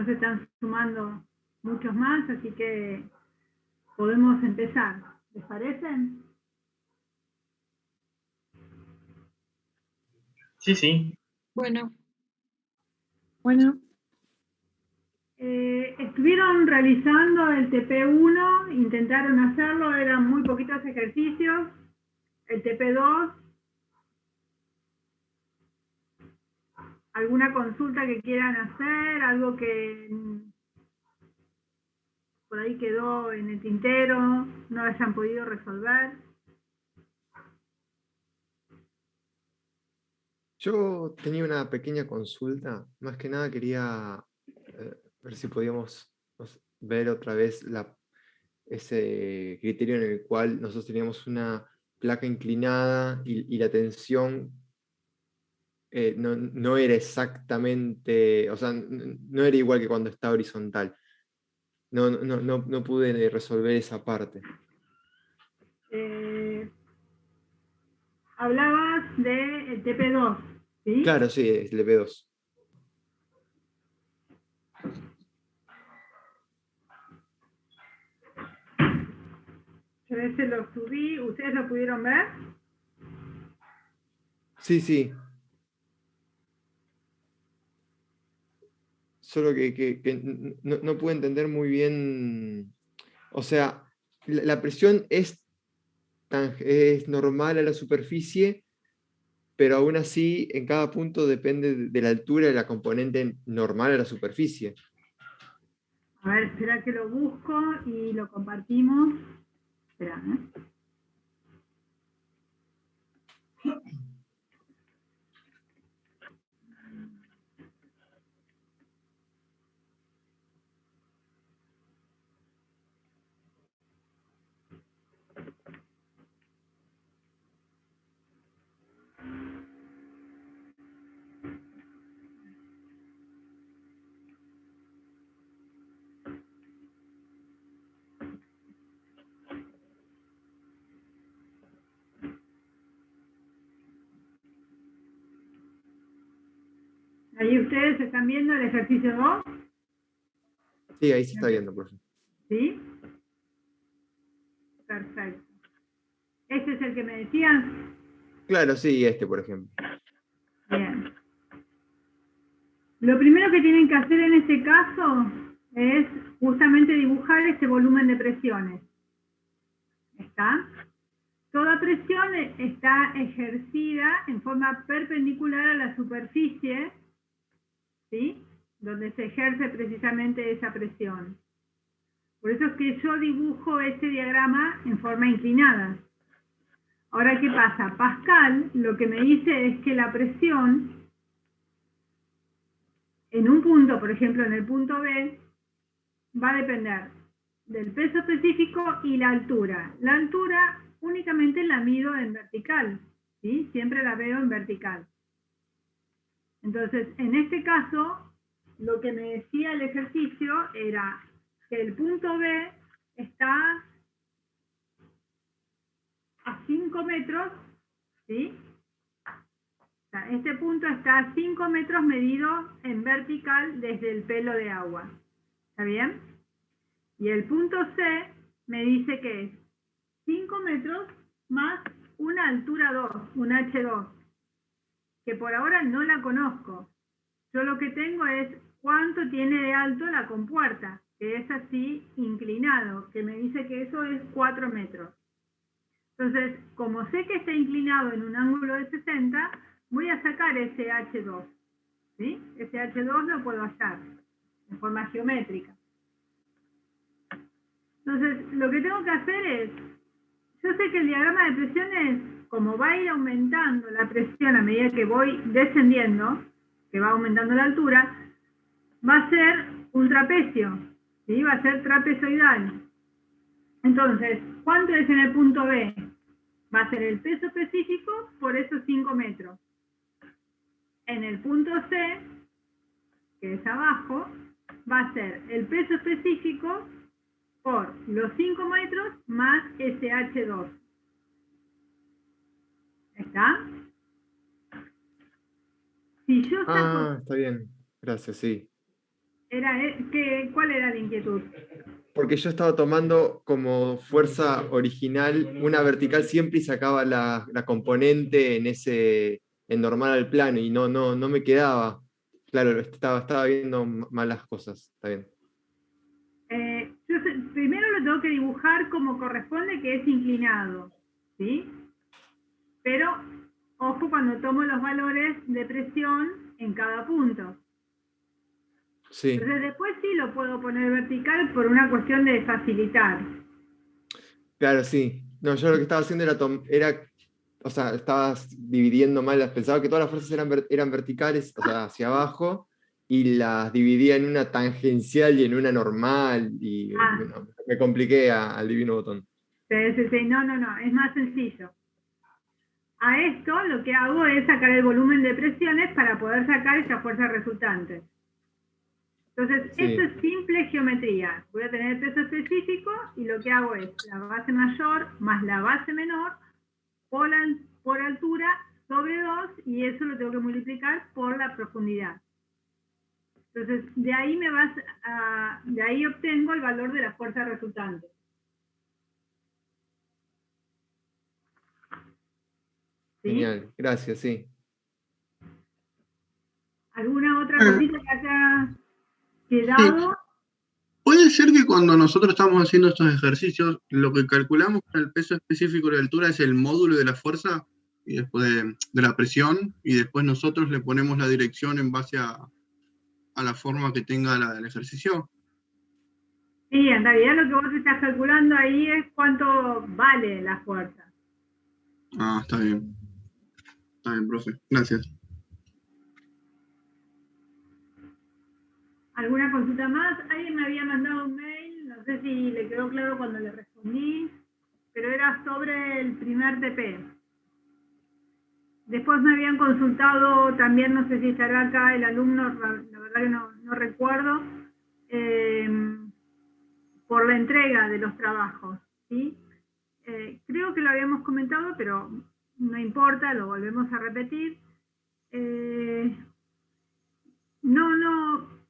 se están sumando muchos más, así que podemos empezar. ¿Les parece? Sí, sí. Bueno. Estuvieron realizando el TP1, intentaron hacerlo, eran muy poquitos ejercicios. El TP2, alguna consulta que quieran hacer, algo que por ahí quedó en el tintero, no hayan podido resolver. Yo tenía una pequeña consulta, más que nada quería ver si podíamos ver otra vez ese criterio en el cual nosotros teníamos una placa inclinada y la tensión no era exactamente, o sea, no era igual que cuando está horizontal. No pude resolver esa parte. Hablabas del TP2, ¿sí? Claro, sí, es el B2. Yo ese lo subí, ¿ustedes lo pudieron ver? Sí, sí. Solo que no pude entender muy bien, o sea, la presión es normal a la superficie, pero aún así en cada punto depende de la altura de la componente normal a la superficie. A ver, espera que lo busco y lo compartimos. Espera, ¿eh? Ahí ustedes están viendo el ejercicio 2. Sí, ahí se está viendo, profe. ¿Sí? Perfecto. ¿Este es el que me decían? Claro, sí, por ejemplo. Bien. Lo primero que tienen que hacer en este caso es justamente dibujar este volumen de presiones. ¿Está? Toda presión está ejercida en forma perpendicular a la superficie, ¿sí? Donde se ejerce precisamente esa presión. Por eso es que yo dibujo este diagrama en forma inclinada. Ahora, ¿qué pasa? Pascal lo que me dice es que la presión en un punto, por ejemplo en el punto B, va a depender del peso específico y la altura. La altura únicamente la mido en vertical, ¿sí? Siempre la veo en vertical. Entonces, en este caso, lo que me decía el ejercicio era que el punto B está a 5 metros, ¿sí? O sea, este punto está a 5 metros medido en vertical desde el pelo de agua. ¿Está bien? Y el punto C me dice que es 5 metros más una altura 2, un H2, que por ahora no la conozco. Yo lo que tengo es cuánto tiene de alto la compuerta, que es así inclinado, que me dice que eso es 4 metros. Entonces, como sé que está inclinado en un ángulo de 60, voy a sacar ese H2. ¿Sí? Ese H2 lo puedo hallar de forma geométrica. Entonces, lo que tengo que hacer es, yo sé que el diagrama de presiones, como va a ir aumentando la presión a medida que voy descendiendo, que va aumentando la altura, va a ser un trapecio, ¿sí? Va a ser trapezoidal. Entonces, ¿cuánto es en el punto B? Va a ser el peso específico por esos 5 metros. En el punto C, que es abajo, va a ser el peso específico por los 5 metros más ese H2. ¿Está? Si yo saco... Está bien. Gracias, sí. ¿Cuál era la inquietud? Porque yo estaba tomando como fuerza original una vertical siempre y sacaba la componente en normal al plano y no me quedaba. Claro, estaba viendo mal las cosas. Está bien. Primero lo tengo que dibujar como corresponde, que es inclinado, ¿sí? Pero, ojo cuando tomo los valores de presión en cada punto. Sí. Entonces después sí lo puedo poner vertical por una cuestión de facilitar. Claro, sí. No, yo lo que estaba haciendo o sea, estabas dividiendo mal, pensaba que todas las fuerzas eran verticales, o sea, hacia abajo, y las dividía en una tangencial y en una normal, y Ah, bueno, me compliqué al divino botón. no, es más sencillo. A esto lo que hago es sacar el volumen de presiones para poder sacar esa fuerza resultante. Entonces, esto Sí, es simple geometría. Voy a tener el peso específico y lo que hago es la base mayor más la base menor por altura sobre 2 y eso lo tengo que multiplicar por la profundidad. Entonces, de ahí obtengo el valor de la fuerza resultante. ¿Sí? genial, gracias, sí. ¿Alguna otra Ah, cosita que haya sí. quedado? Puede ser que cuando nosotros estamos haciendo estos ejercicios, lo que calculamos con el peso específico de la altura es el módulo de la fuerza y después de la presión, y después nosotros le ponemos la dirección en base a la forma que tenga el ejercicio. Sí, en realidad lo que vos estás calculando ahí es cuánto vale la fuerza. Ah, está bien. Está bien, profe. Gracias. ¿Alguna consulta más? Alguien me había mandado un mail, no sé si le quedó claro cuando le respondí, pero era sobre el primer TP. Después me habían consultado, también no sé si estará acá el alumno, la verdad que no recuerdo, eh, por la entrega de los trabajos, ¿sí? Creo que lo habíamos comentado, pero no importa, lo volvemos a repetir.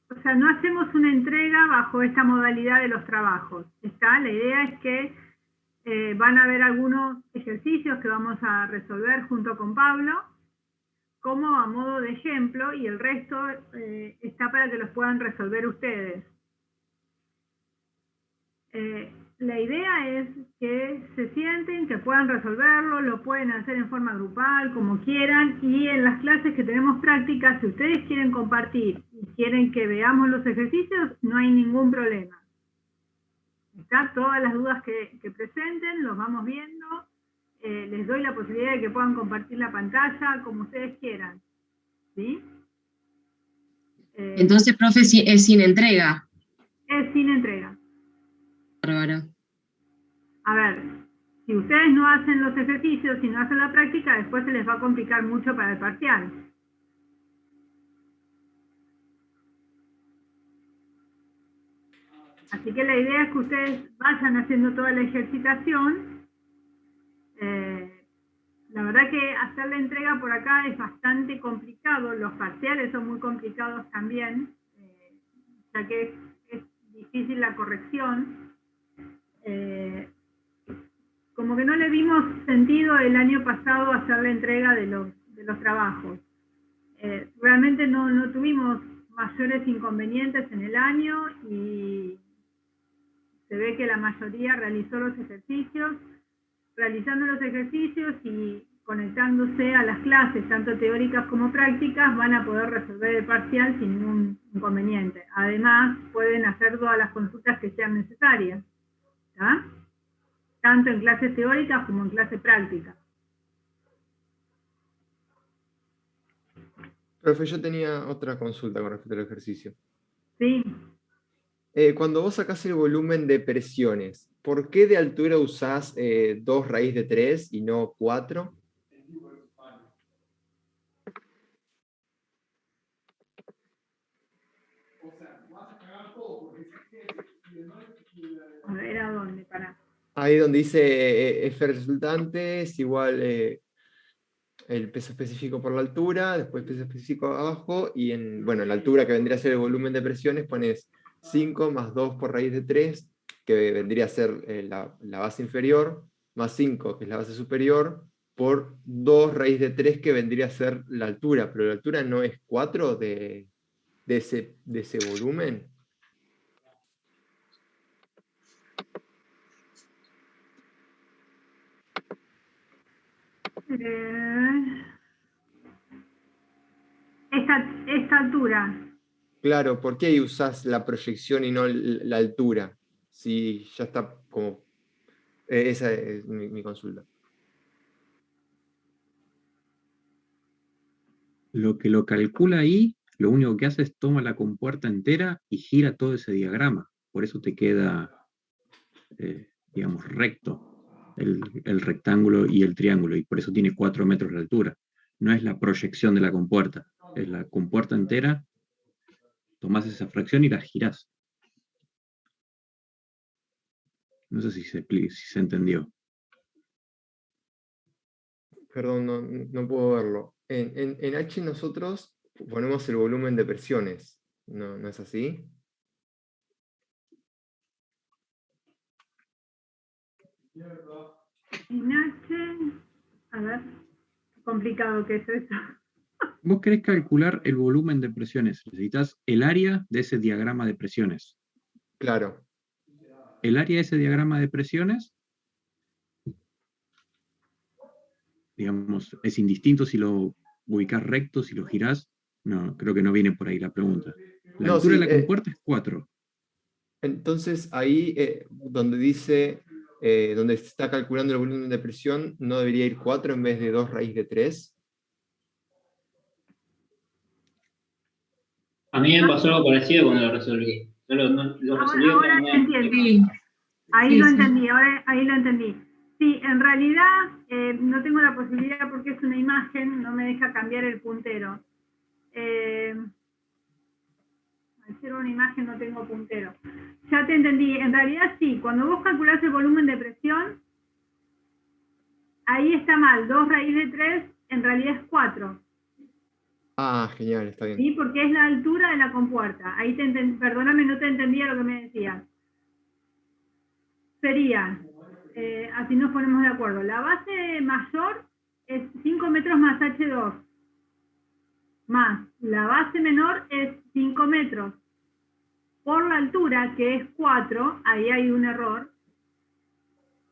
O sea, no hacemos una entrega bajo esta modalidad de los trabajos. La idea es que van a haber algunos ejercicios que vamos a resolver junto con Pablo, como a modo de ejemplo, y el resto está para que los puedan resolver ustedes. La idea es que se sienten, que puedan resolverlo, lo pueden hacer en forma grupal, como quieran, y en las clases que tenemos prácticas, si ustedes quieren compartir y quieren que veamos los ejercicios, no hay ningún problema. Todas las dudas que presenten, los vamos viendo, les doy la posibilidad de que puedan compartir la pantalla como ustedes quieran. ¿Sí? Entonces, profe, es sin entrega. Es sin entrega. Bárbaro. A ver, si ustedes no hacen los ejercicios y no hacen la práctica, después se les va a complicar mucho para el parcial. Así que la idea es que ustedes vayan haciendo toda la ejercitación. La verdad que hacer la entrega por acá es bastante complicado, los parciales son muy complicados también, ya que es difícil la corrección. Como que no le vimos sentido el año pasado hacer la entrega de los trabajos. Realmente no tuvimos mayores inconvenientes en el año y se ve que la mayoría realizó los ejercicios. Realizando los ejercicios y conectándose a las clases, tanto teóricas como prácticas, van a poder resolver el parcial sin ningún inconveniente. Además, pueden hacer todas las consultas que sean necesarias, ¿tá? Tanto en clases teóricas como en clases prácticas. Profe, yo tenía otra consulta con respecto al ejercicio. ¿Sí? Cuando vos sacás el volumen de presiones, ¿por qué de altura usás 2 raíz de 3 y no 4? A ver, ¿a dónde? Para. Ahí donde dice F resultante es igual, el peso específico por la altura, después peso específico abajo, y en la altura que vendría a ser el volumen de presiones pones 5 más 2 por raíz de 3, que vendría a ser la base inferior, más 5, que es la base superior, por 2 raíz de 3, que vendría a ser la altura, pero la altura no es 4 de ese volumen. Esta altura. Claro, ¿por qué ahí usás la proyección y no la altura? Si ya está como... esa es mi consulta. Lo que lo calcula ahí, lo único que hace es toma la compuerta entera y gira todo ese diagrama. Por eso te queda, digamos, recto el rectángulo y el triángulo, y por eso tiene 4 metros de altura. No es la proyección de la compuerta, es la compuerta entera, tomás esa fracción y la girás. No sé si se entendió. Perdón, no puedo verlo. En H nosotros ponemos el volumen de presiones, ¿no es así? En H, a ver, complicado que es eso. Vos querés calcular el volumen de presiones, necesitas el área de ese diagrama de presiones. Claro. El área de ese diagrama de presiones, digamos, es indistinto si lo ubicás recto, si lo girás. No, creo que no viene por ahí la pregunta. La No, altura sí, de la compuerta es 4. entonces ahí donde dice, donde se está calculando el volumen de presión, ¿no debería ir 4 en vez de 2 raíz de 3? A mí me pasó algo parecido cuando lo resolví. Yo lo resolví de otra Ahora manera. entiendo. Sí, Ahí sí, lo sí. entendí, ahí lo entendí. Sí, en realidad no tengo la posibilidad porque es una imagen, no me deja cambiar el puntero. Al ser una imagen no tengo puntero. Ya te entendí, en realidad sí, cuando vos calculás el volumen de presión, ahí está mal, 2 raíz de 3, en realidad es 4. Ah, genial, está bien. ¿Sí? Porque es la altura de la compuerta. Ahí perdóname, no te entendía lo que me decías. Sería, así nos ponemos de acuerdo, la base mayor es 5 metros más H2, más la base menor es 5 metros. Por la altura, que es 4, ahí hay un error,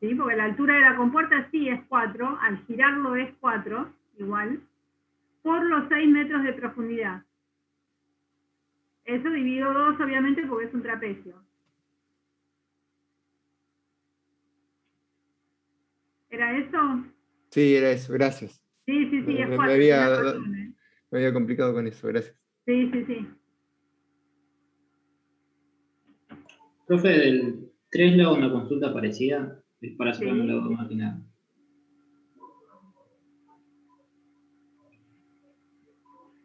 ¿sí? Porque la altura de la compuerta sí es 4, al girarlo es 4, igual, por los 6 metros de profundidad. Eso dividido 2, obviamente, porque es un trapecio. ¿Era eso? Sí, era eso, gracias. Sí, es Me 4. había complicado con eso, gracias. Sí. Profe, del 3 le hago una consulta parecida, es para sacar un lado maquinado.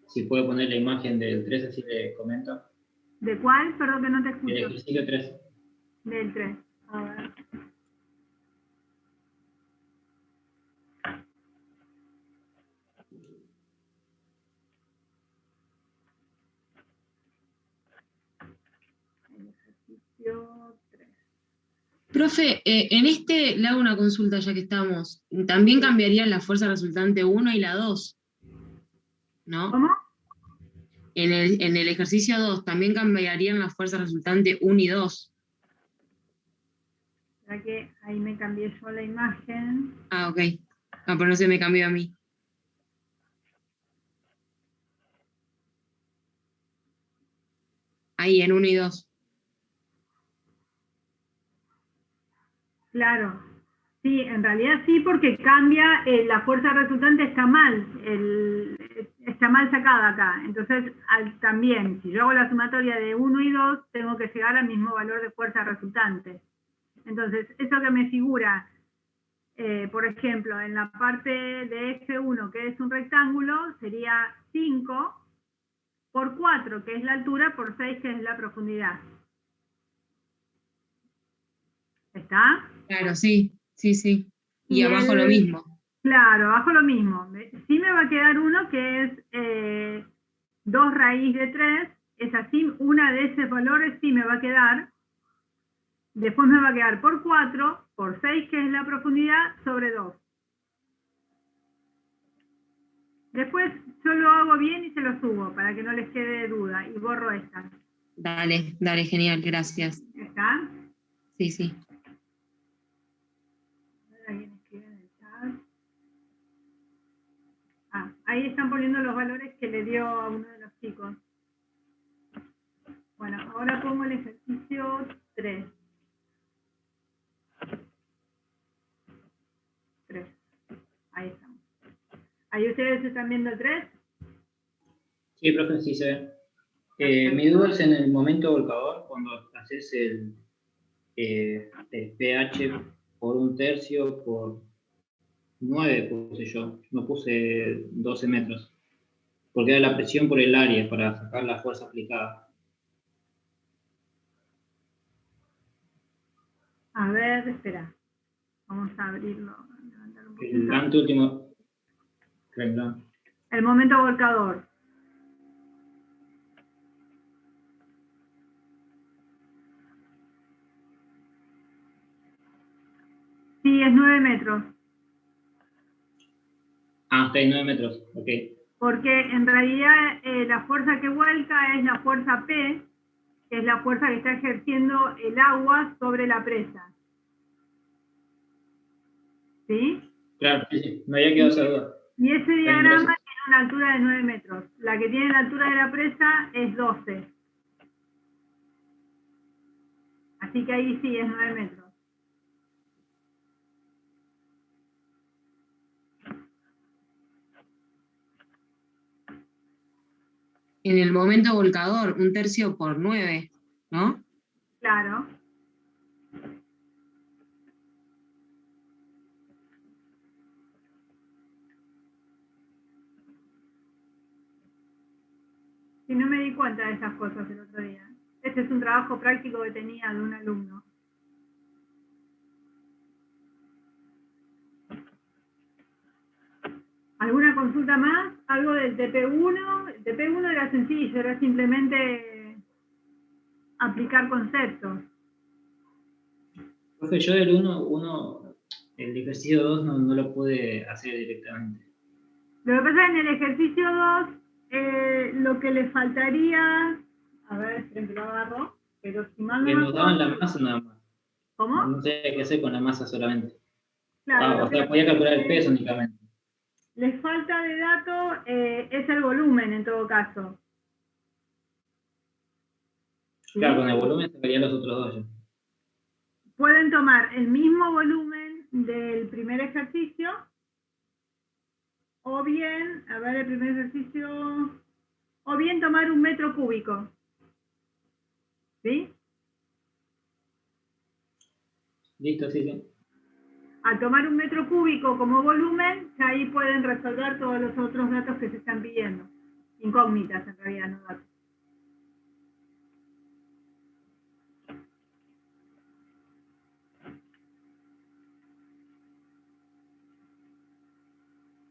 Si puede poner la imagen del 3, así le comento. ¿De cuál? Perdón que no te El escucho. ejercicio 3. Del 3. A ver. El ejercicio 3. Profe, en este le hago una consulta ya que estamos. También cambiarían la fuerza resultante 1 y la 2, ¿no? ¿Cómo? En el ejercicio 2 también cambiarían la fuerza resultante 1 y 2. ¿Será que ahí me cambié yo la imagen? Ah, ok. Ah, pero no se me cambió a mí. Ahí, en 1 y 2. Claro. Sí, en realidad sí, porque cambia, la fuerza resultante está mal, está mal sacada acá. Entonces, también, si yo hago la sumatoria de 1 y 2, tengo que llegar al mismo valor de fuerza resultante. Entonces, eso que me figura, por ejemplo, en la parte de F1, que es un rectángulo, sería 5 por 4, que es la altura, por 6, que es la profundidad. ¿Está? Claro, sí. Y abajo lo mismo. Claro, abajo lo mismo. Sí me va a quedar uno que es 2 raíz de 3. Es así, una de esos valores sí me va a quedar. Después me va a quedar por 4, por 6, que es la profundidad, sobre 2. Después yo lo hago bien y se lo subo para que no les quede duda y borro esta. Dale, dale, genial, gracias. ¿Está? Sí, sí. ¿Alguien escribe en el chat? Ahí están poniendo los valores que le dio a uno de los chicos. Bueno, ahora pongo el ejercicio 3. 3. Ahí estamos. ¿Ahí ustedes están viendo el 3? Sí, profe, sí se ve. Mi duda es en el momento volcador, cuando haces el pH por 1/3 por 9, puse yo. No puse 12 metros. Porque era la presión por el área para sacar la fuerza aplicada. A ver, espera. Vamos a abrirlo. Levantar un poquito. El anteúltimo. Claro. El momento volcador. Sí, es 9 metros. Está en 9 metros, ok. Porque en realidad la fuerza que vuelca es la fuerza P, que es la fuerza que está ejerciendo el agua sobre la presa. ¿Sí? Claro, sí, me había quedado esa duda. Y ese diagrama Gracias. tiene una altura de 9 metros. La que tiene la altura de la presa es 12. Así que ahí sí es 9 metros. En el momento volcador, 1/3 por 9, ¿no? Claro. Y no me di cuenta de esas cosas el otro día. Este es un trabajo práctico que tenía de un alumno. ¿Alguna consulta más? ¿Algo del TP1? El TP1 era sencillo, era simplemente aplicar conceptos. Profe, yo del 1, el ejercicio 2 no lo pude hacer directamente. Lo que pasa es que en el ejercicio 2, lo que le faltaría, a ver, siempre lo agarro, pero si mal Que no me nos daban la acuerdo. masa nada más. ¿Cómo? No sé qué hacer con la masa solamente. Claro, O sea, podía calcular el peso únicamente. les falta de dato es el volumen en todo caso. ¿Sí? Claro, con el volumen sacaría los otros dos ya. Pueden tomar el mismo volumen del primer ejercicio, o bien, a ver el primer ejercicio, o bien tomar 1 metro cúbico. ¿Sí? Listo, sí, sí. Al tomar 1 metro cúbico como volumen, ya ahí pueden resolver todos los otros datos que se están pidiendo. Incógnitas en realidad, no datos.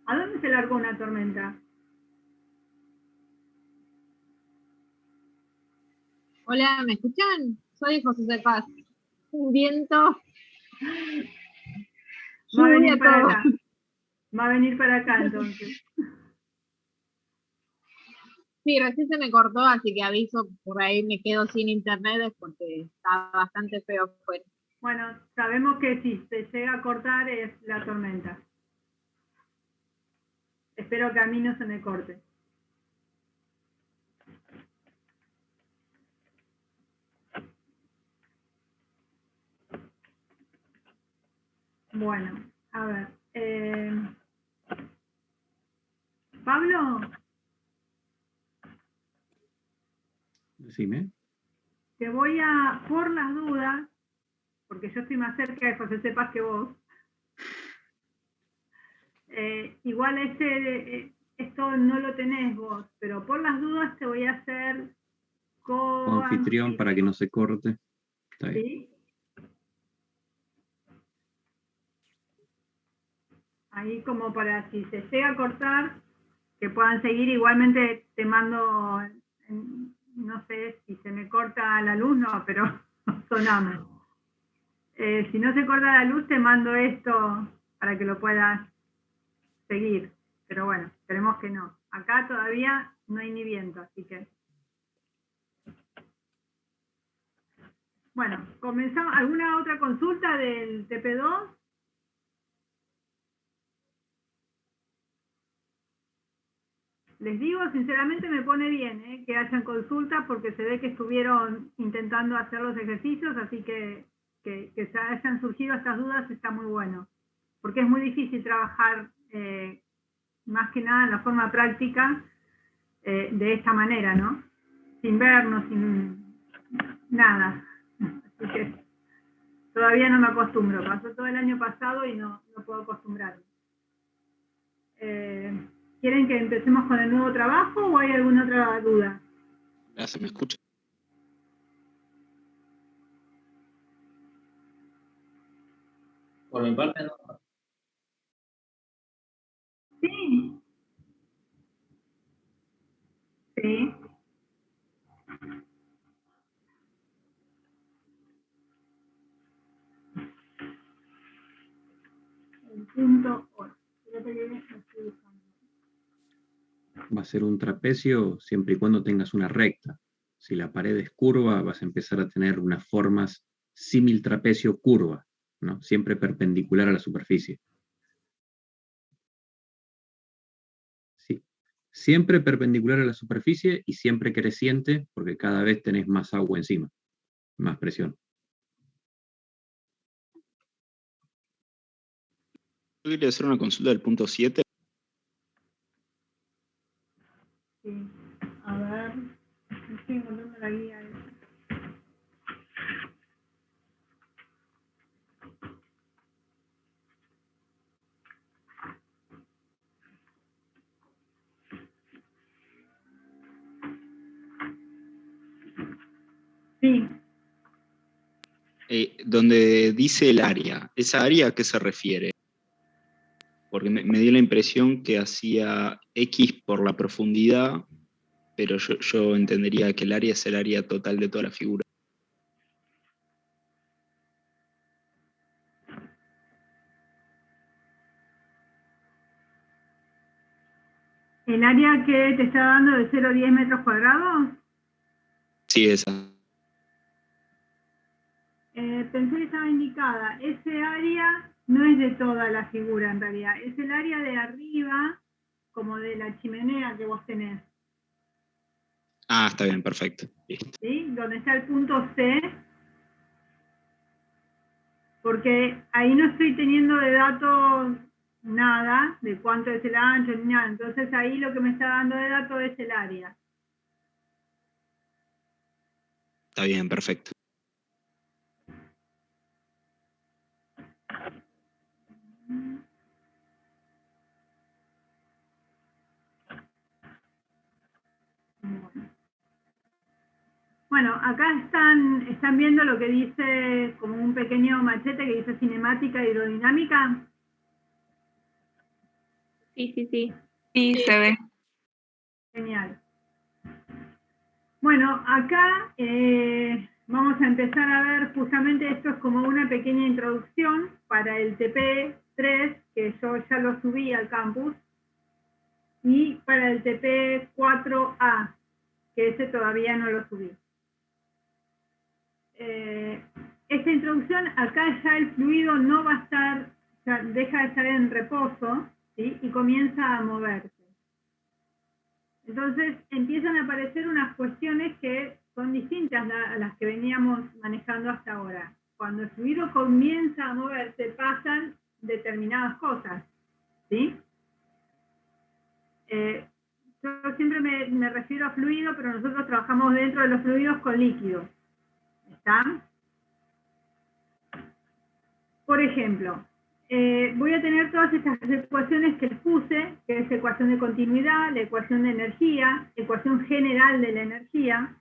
¿A dónde se largó una tormenta? Hola, ¿me escuchan? Soy José de Paz. Un viento. Va a venir Lluvia, para todo. acá. Va a venir para acá entonces. Sí, recién se me cortó, así que aviso, por ahí me quedo sin internet es porque está bastante feo afuera. Bueno, sabemos que si se llega a cortar es la tormenta. Espero que a mí no se me corte. Bueno, a ver. Pablo, Decime. te voy a, por las dudas, porque yo estoy más cerca de José Cepaz que vos, igual esto no lo tenés vos, pero por las dudas te voy a hacer Anfitrión para que no se corte. Está bien. ¿Sí? Ahí como para si se llega a cortar, que puedan seguir. Igualmente te mando, no sé si se me corta la luz, no, pero soname. Si no se corta la luz, te mando esto para que lo puedas seguir. Pero bueno, esperemos que no. Acá todavía no hay ni viento, así que... Bueno, comenzamos. ¿Alguna otra consulta del TP2? Les digo, sinceramente me pone bien que hayan consultas porque se ve que estuvieron intentando hacer los ejercicios, así que se hayan surgido estas dudas está muy bueno. Porque es muy difícil trabajar más que nada en la forma práctica de esta manera, ¿no? Sin vernos, sin nada. Así que todavía no me acostumbro. Pasó todo el año pasado y no puedo acostumbrarme. ¿Quieren que empecemos con el nuevo trabajo o hay alguna otra duda? ¿Se me escucha? Por mi parte, no. Sí. Sí. El punto 8. Va a ser un trapecio siempre y cuando tengas una recta. Si la pared es curva, vas a empezar a tener unas formas símil trapecio curva, ¿no? Siempre perpendicular a la superficie. Sí. Siempre perpendicular a la superficie y siempre creciente, porque cada vez tenés más agua encima, más presión. Yo quería hacer una consulta del punto 7. Sí. A ver, estoy encontrando la guía esa. Sí. Donde dice el área, ¿esa área a qué se refiere? Porque me dio la impresión que hacía X por la profundidad, pero yo entendería que el área es el área total de toda la figura. ¿El área que te está dando de 0 a 10 metros cuadrados? Sí, esa. Pensé que estaba indicada. Ese área no es de toda la figura en realidad. Es el área de arriba, como de la chimenea que vos tenés. Ah, está bien, perfecto. Listo. ¿Sí? Donde está el punto C. Porque ahí no estoy teniendo de datos nada, de cuánto es el ancho, ni nada. Entonces ahí lo que me está dando de datos es el área. Está bien, perfecto. Bueno, acá están viendo lo que dice, como un pequeño machete que dice cinemática hidrodinámica. Sí, sí, sí. Sí, se ve. Genial. Bueno, acá vamos a empezar a ver, justamente esto es como una pequeña introducción para el TP3, que yo ya lo subí al campus, y para el TP4A, que ese todavía no lo subí. Esta introducción, acá ya el fluido no va a estar, ya deja de estar en reposo, ¿sí? Y comienza a moverse. Entonces empiezan a aparecer unas cuestiones que son distintas a las que veníamos manejando hasta ahora. Cuando el fluido comienza a moverse, pasan determinadas cosas, ¿sí? Yo siempre me refiero a fluido, pero nosotros trabajamos dentro de los fluidos con líquidos. ¿Está? Por ejemplo, voy a tener todas estas ecuaciones que les puse, que es ecuación de continuidad, la ecuación de energía, ecuación general de la energía,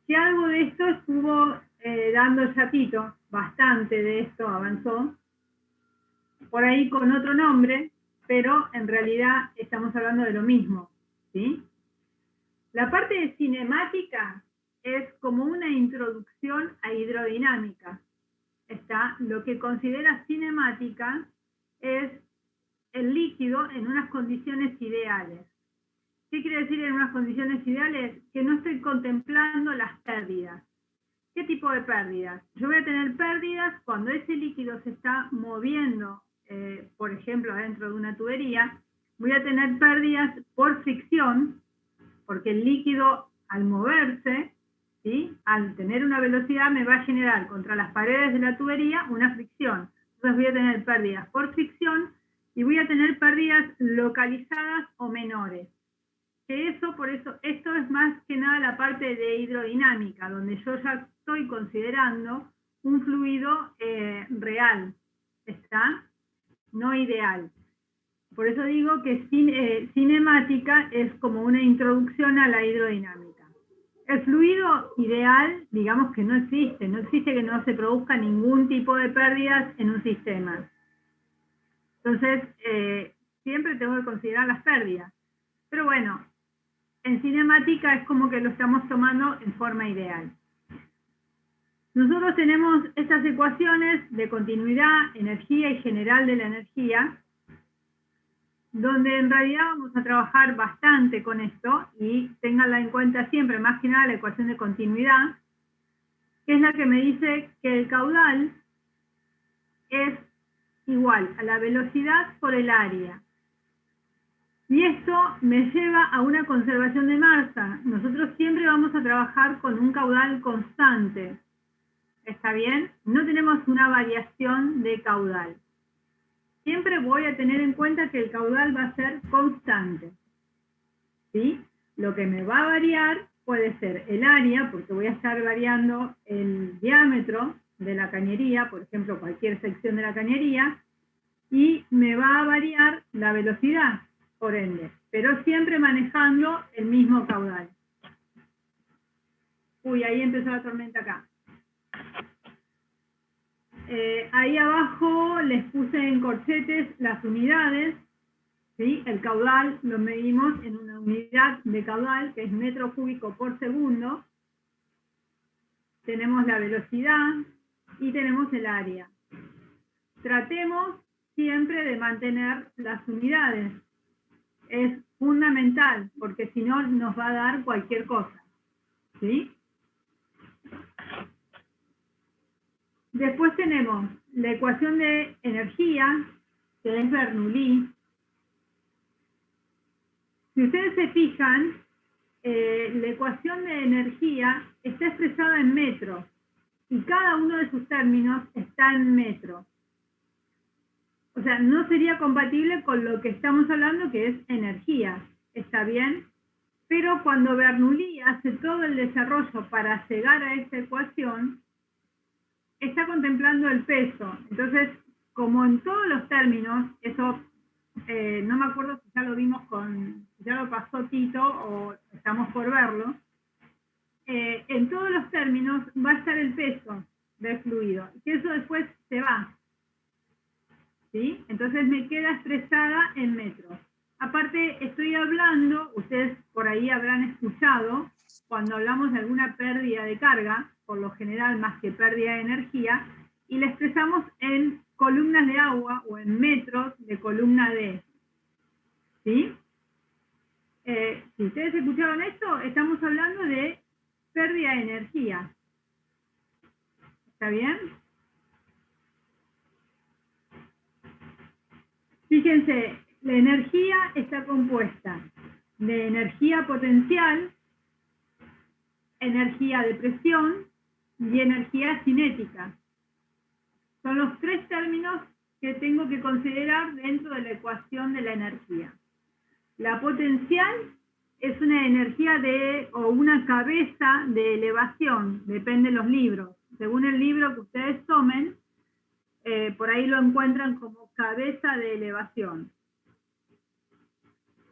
que algo de esto estuvo dando ya Tito, bastante de esto avanzó. por ahí con otro nombre, pero en realidad estamos hablando de lo mismo, ¿sí? La parte de cinemática es como una introducción a hidrodinámica. Lo que considera cinemática es el líquido en unas condiciones ideales. ¿Qué quiere decir en unas condiciones ideales? Que no estoy contemplando las pérdidas. ¿Qué tipo de pérdidas? Yo voy a tener pérdidas cuando ese líquido se está moviendo, por ejemplo, dentro de una tubería. Voy a tener pérdidas por fricción, porque el líquido al moverse, ¿sí?, al tener una velocidad, me va a generar contra las paredes de la tubería una fricción. Entonces voy a tener pérdidas por fricción y voy a tener pérdidas localizadas o menores. Por eso, esto es más que nada la parte de hidrodinámica, donde yo ya estoy considerando un fluido real, no ideal. Por eso digo que cinemática es como una introducción a la hidrodinámica. El fluido ideal, digamos que no existe que no se produzca ningún tipo de pérdidas en un sistema. Entonces, siempre tengo que considerar las pérdidas. Pero bueno, en cinemática es como que lo estamos tomando en forma ideal. Nosotros tenemos estas ecuaciones de continuidad, energía y general de la energía, donde en realidad vamos a trabajar bastante con esto, y ténganla en cuenta siempre, más que nada la ecuación de continuidad, que es la que me dice que el caudal es igual a la velocidad por el área. Y esto me lleva a una conservación de masa. Nosotros siempre vamos a trabajar con un caudal constante. ¿Está bien? No tenemos una variación de caudal. Siempre voy a tener en cuenta que el caudal va a ser constante, ¿sí? Lo que me va a variar puede ser el área, porque voy a estar variando el diámetro de la cañería, por ejemplo, cualquier sección de la cañería, y me va a variar la velocidad, por ende, pero siempre manejando el mismo caudal. Uy, ahí empezó la tormenta acá. Ahí abajo les puse en corchetes las unidades, ¿sí? El caudal lo medimos en una unidad de caudal, que es metro cúbico por segundo. Tenemos la velocidad y tenemos el área. Tratemos siempre de mantener las unidades. Es fundamental, porque si no nos va a dar cualquier cosa, ¿sí? Después tenemos la ecuación de energía, que es Bernoulli. Si ustedes se fijan, la ecuación de energía está expresada en metros, y cada uno de sus términos está en metros. O sea, no sería compatible con lo que estamos hablando, que es energía. ¿Está bien? Pero cuando Bernoulli hace todo el desarrollo para llegar a esta ecuación, está contemplando el peso. Entonces, como en todos los términos, eso no me acuerdo si ya lo vimos ya lo pasó Tito o estamos por verlo, en todos los términos va a estar el peso del fluido, y que eso después se va, ¿sí? Entonces me queda expresada en metros. Aparte, estoy hablando, ustedes por ahí habrán escuchado, cuando hablamos de alguna pérdida de carga, por lo general más que pérdida de energía, y la expresamos en columnas de agua o en metros de columna D. ¿Sí? Si ustedes escucharon esto, estamos hablando de pérdida de energía. ¿Está bien? Fíjense, la energía está compuesta de energía potencial, energía de presión y energía cinética. Son los tres términos que tengo que considerar dentro de la ecuación de la energía. La potencial es una energía o una cabeza de elevación, depende de los libros. Según el libro que ustedes tomen, por ahí lo encuentran como cabeza de elevación.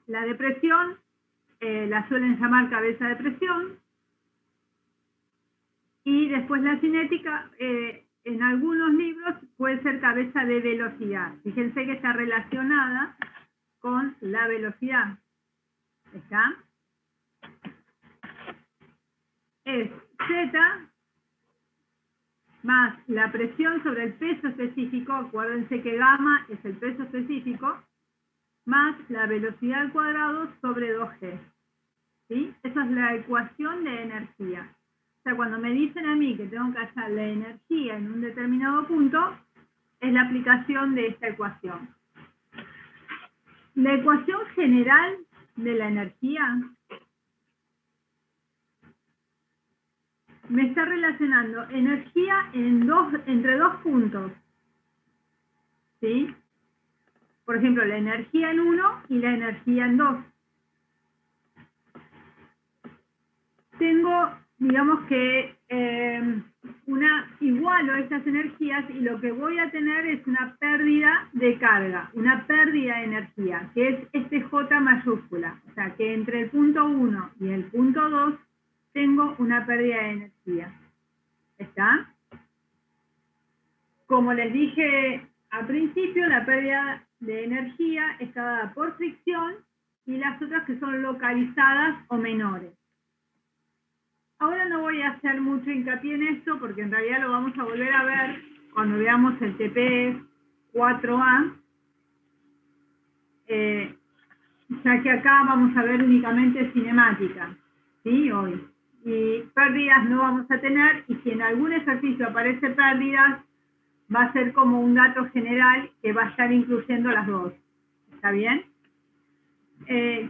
La de presión la suelen llamar cabeza de presión. Y después la cinética en algunos libros puede ser cabeza de velocidad. Fíjense que está relacionada con la velocidad. ¿Está? Es Z más la presión sobre el peso específico, acuérdense que gamma es el peso específico, más la velocidad al cuadrado sobre 2G. ¿Sí? Esa es la ecuación de energía. O sea, cuando me dicen a mí que tengo que hallar la energía en un determinado punto, es la aplicación de esta ecuación. La ecuación general de la energía me está relacionando energía entre dos puntos. ¿Sí? Por ejemplo, la energía en 1 y la energía en 2. Tengo, digamos que, igualo estas energías y lo que voy a tener es una pérdida de carga, una pérdida de energía, que es este J mayúscula. O sea, que entre el punto 1 y el punto 2 tengo una pérdida de energía. ¿Está? Como les dije al principio, la pérdida de energía está dada por fricción y las otras que son localizadas o menores. Ahora no voy a hacer mucho hincapié en esto porque en realidad lo vamos a volver a ver cuando veamos el TP 4A, ya que acá vamos a ver únicamente cinemática, ¿sí? Hoy. Y pérdidas no vamos a tener, y si en algún ejercicio aparece pérdidas, va a ser como un dato general que va a estar incluyendo las dos. ¿Está bien?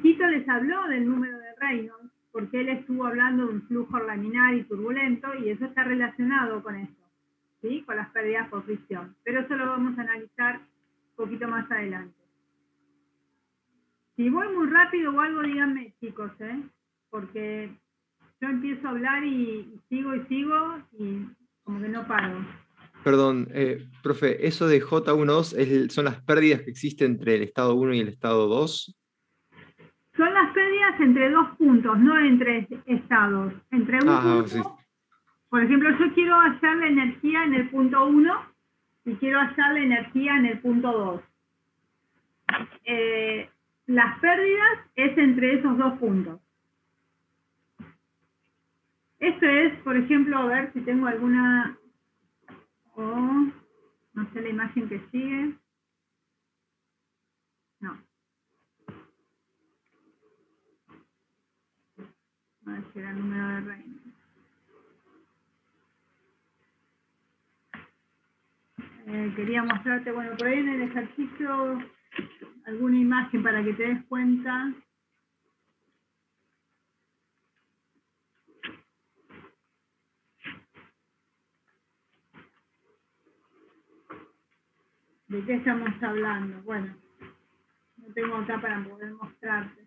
Tito les habló del número de Reynolds, porque él estuvo hablando de un flujo laminar y turbulento, y eso está relacionado con esto, ¿sí? Con las pérdidas por fricción. Pero eso lo vamos a analizar un poquito más adelante. Si voy muy rápido o algo, díganme, chicos, porque yo empiezo a hablar y sigo y como que no paro. Perdón, profe, eso de J12 son las pérdidas que existen entre el estado 1 y el estado 2. Son las pérdidas entre dos puntos, no entre estados. Entre un punto, sí. Por ejemplo, yo quiero hallar la energía en el punto 1 y quiero hallar la energía en el punto 2. Las pérdidas es entre esos dos puntos. Esto es, por ejemplo, a ver si tengo alguna... no sé la imagen que sigue. No. A ver si era el número de Reynolds. Quería mostrarte, bueno, por ahí en el ejercicio alguna imagen para que te des cuenta. ¿De qué estamos hablando? Bueno, no tengo acá para poder mostrarte.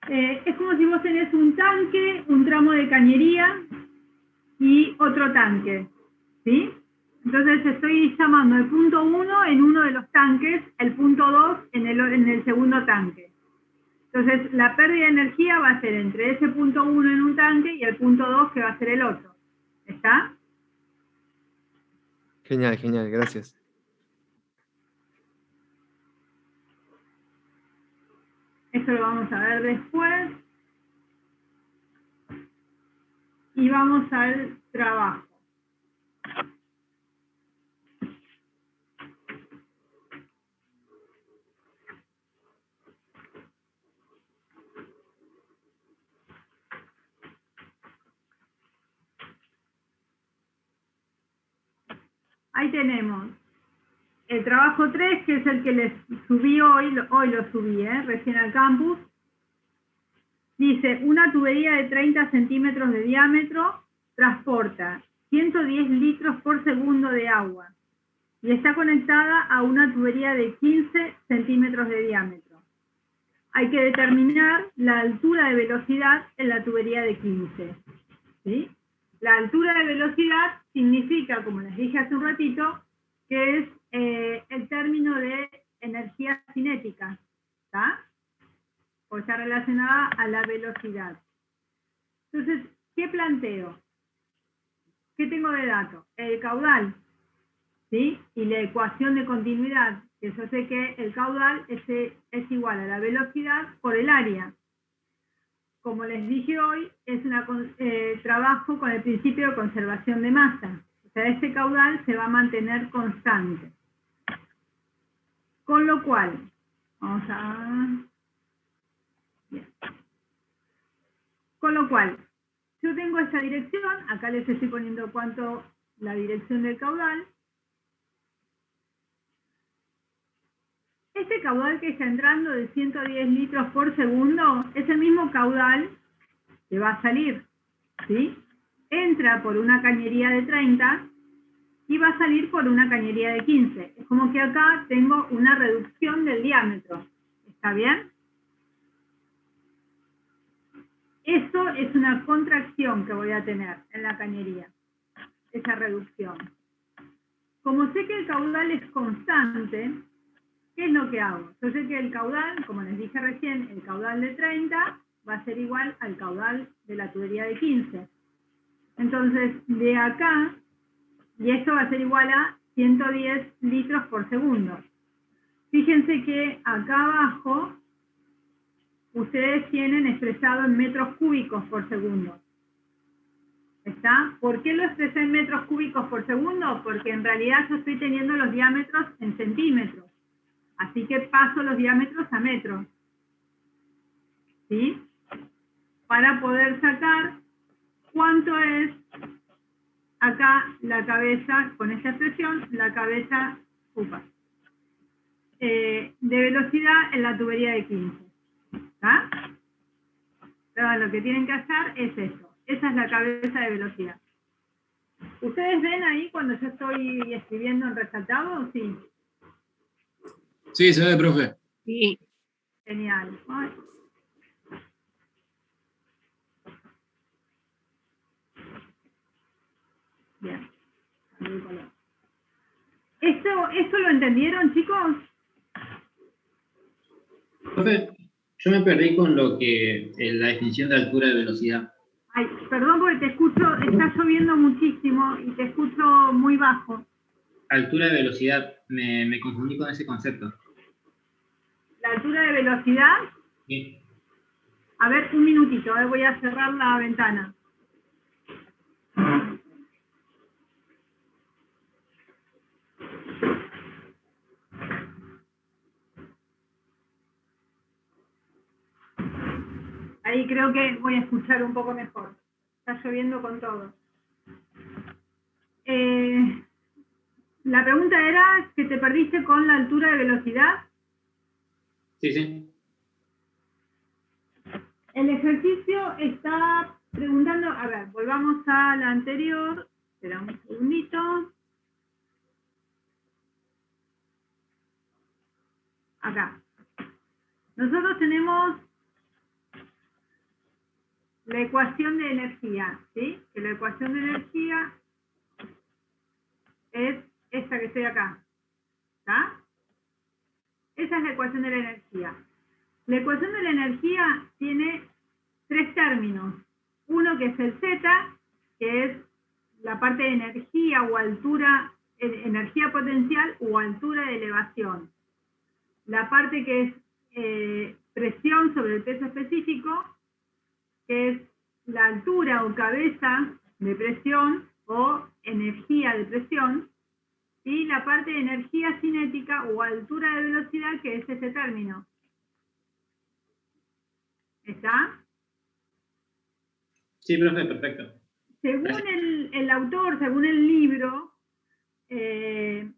Es como si vos tenés un tanque, un tramo de cañería y otro tanque, ¿sí? Entonces estoy llamando el punto 1 en uno de los tanques, el punto 2 en el segundo tanque. Entonces la pérdida de energía va a ser entre ese punto 1 en un tanque y el punto 2 que va a ser el otro. ¿Está? Genial, genial, gracias. Esto lo vamos a ver después. Y vamos al trabajo. Ahí tenemos el trabajo 3, que es el que les subí hoy lo subí, recién al campus. Dice, una tubería de 30 centímetros de diámetro transporta 110 litros por segundo de agua y está conectada a una tubería de 15 centímetros de diámetro. Hay que determinar la altura de velocidad en la tubería de 15. ¿Sí? La altura de velocidad significa, como les dije hace un ratito, que es el término de energía cinética, ¿está? O está relacionada a la velocidad. Entonces, ¿qué planteo? Que tengo de datos? El caudal, ¿sí? Y la ecuación de continuidad, que yo sé que el caudal es igual a la velocidad por el área. Como les dije hoy, es trabajo con el principio de conservación de masa. O sea, este caudal se va a mantener constante. Con lo cual, vamos a... Bien. Con lo cual, yo tengo esta dirección, acá les estoy poniendo cuánto la dirección del caudal. Este caudal que está entrando de 110 litros por segundo es el mismo caudal que va a salir, ¿sí? Entra por una cañería de 30 y va a salir por una cañería de 15. Es como que acá tengo una reducción del diámetro. ¿Está bien? Eso es una contracción que voy a tener en la cañería, esa reducción. Como sé que el caudal es constante, ¿qué es lo que hago? Yo sé que el caudal, como les dije recién, el caudal de 30 va a ser igual al caudal de la tubería de 15. Entonces, de acá, y esto va a ser igual a 110 litros por segundo. Fíjense que acá abajo, ustedes tienen expresado en metros cúbicos por segundo. ¿Está? ¿Por qué lo expresé en metros cúbicos por segundo? Porque en realidad yo estoy teniendo los diámetros en centímetros. Así que paso los diámetros a metros. ¿Sí? Para poder sacar cuánto es acá la cabeza, con esta expresión, la cabeza de velocidad en la tubería de 15. ¿Está? Pero lo que tienen que hacer es esto. Esa es la cabeza de velocidad. ¿Ustedes ven ahí cuando yo estoy escribiendo en resaltado? Sí. Sí, se ve, profe. Sí. Genial. Ay. Bien. ¿Esto lo entendieron, chicos? Profe, yo me perdí con lo que la definición de altura de velocidad. Ay, perdón porque te escucho, está lloviendo muchísimo y te escucho muy bajo. Altura de velocidad, me confundí con ese concepto. ¿La altura de velocidad? Sí. A ver, un minutito, voy a cerrar la ventana. Ahí creo que voy a escuchar un poco mejor. Está lloviendo con todo. La pregunta era que te perdiste con la altura de velocidad. Sí, sí. El ejercicio está preguntando, a ver, volvamos a la anterior. Espera un segundito. Acá. Nosotros tenemos la ecuación de energía, ¿sí? Que la ecuación de energía es esta que estoy acá. ¿Está? Esa es la ecuación de la energía. La ecuación de la energía tiene tres términos. Uno que es el Z, que es la parte de energía o altura, energía potencial o altura de elevación. La parte que es presión sobre el peso específico, que es la altura o cabeza de presión o energía de presión, y la parte de energía cinética o altura de velocidad, que es ese término. ¿Está? Sí, profe, perfecto. Según el autor, según el libro, de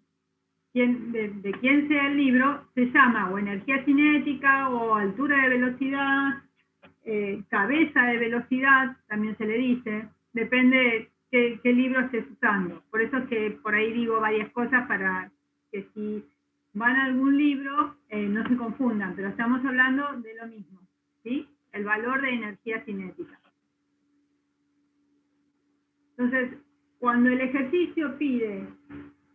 quién sea el libro, se llama o energía cinética o altura de velocidad, cabeza de velocidad, también se le dice, depende de qué libro estés usando. Por eso es que por ahí digo varias cosas para que si van a algún libro no se confundan, pero estamos hablando de lo mismo, ¿sí? El valor de energía cinética. Entonces, cuando el ejercicio pide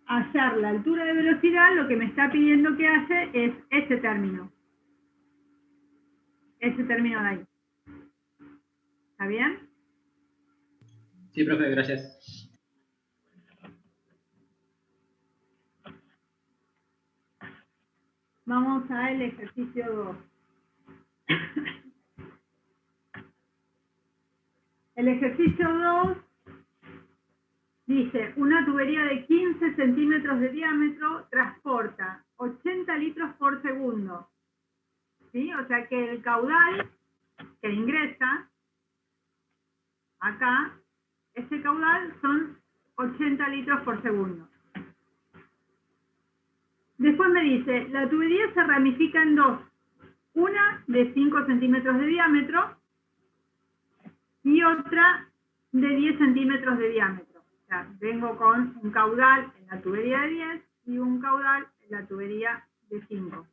hallar la altura de velocidad, lo que me está pidiendo que hace es este término. Este término de ahí. ¿Está bien? Sí, profe, gracias. Vamos al ejercicio 2. El ejercicio 2 dice, una tubería de 15 centímetros de diámetro transporta 80 litros por segundo. ¿Sí? O sea que el caudal que ingresa acá, ese caudal son 80 litros por segundo. Después me dice, la tubería se ramifica en dos. Una de 5 centímetros de diámetro y otra de 10 centímetros de diámetro. O sea, vengo con un caudal en la tubería de 10 y un caudal en la tubería de 5.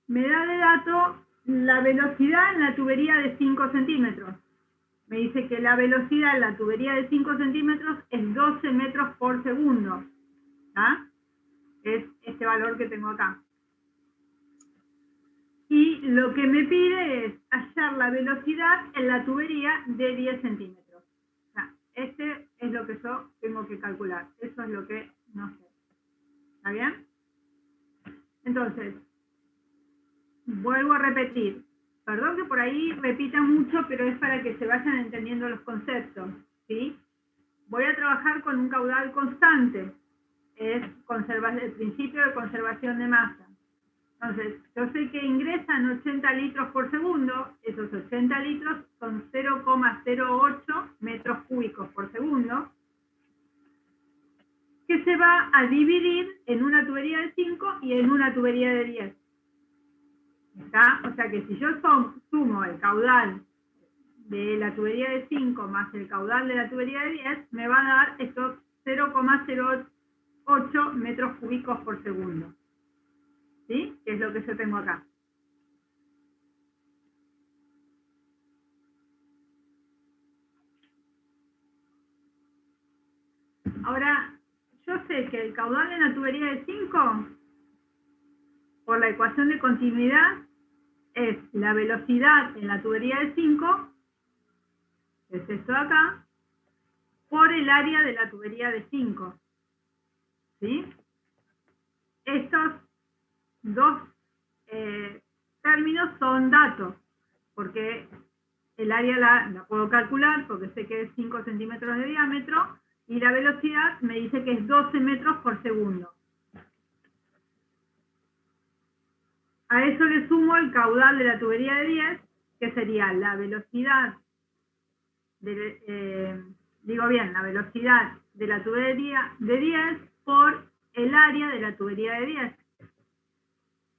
Me da de dato la velocidad en la tubería de 5 centímetros. Me dice que la velocidad en la tubería de 5 centímetros es 12 metros por segundo. ¿Ah? Es este valor que tengo acá. Y lo que me pide es hallar la velocidad en la tubería de 10 centímetros. O sea, este es lo que yo tengo que calcular. Eso es lo que no sé. ¿Está bien? Entonces, vuelvo a repetir. Perdón que por ahí repita mucho, pero es para que se vayan entendiendo los conceptos. ¿Sí? Voy a trabajar con un caudal constante. Es el principio de conservación de masa. Entonces, yo sé que ingresan 80 litros por segundo, esos 80 litros son 0,08 metros cúbicos por segundo, que se va a dividir en una tubería de 5 y en una tubería de 10. ¿Está? O sea que si yo sumo el caudal de la tubería de 5 más el caudal de la tubería de 10, me va a dar estos 0,08 metros cúbicos por segundo. ¿Sí? Que es lo que yo tengo acá. Ahora, yo sé que el caudal en la tubería de 5, por la ecuación de continuidad, es la velocidad en la tubería de 5, que es esto de acá, por el área de la tubería de 5. ¿Sí? Estos dos términos son datos, porque el área la puedo calcular porque sé que es 5 centímetros de diámetro y la velocidad me dice que es 12 metros por segundo. A eso le sumo el caudal de la tubería de 10, que sería la velocidad, la velocidad de la tubería de 10 por el área de la tubería de 10.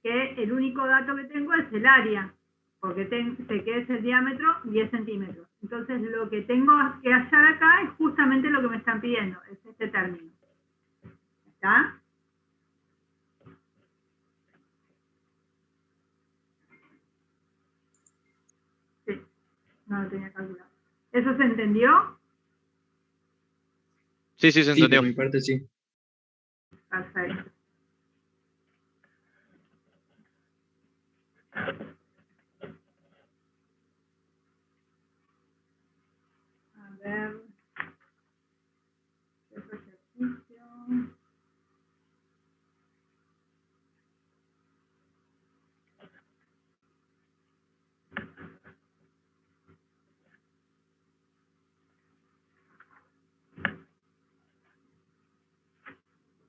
Que el único dato que tengo es el área, porque sé que es el diámetro 10 centímetros. Entonces lo que tengo que hallar acá es justamente lo que me están pidiendo, es este término. ¿Está? Sí, no lo tenía calculado. ¿Eso se entendió? Sí, se entendió. Por mi parte sí. Perfecto. A ver. Otro ejercicio.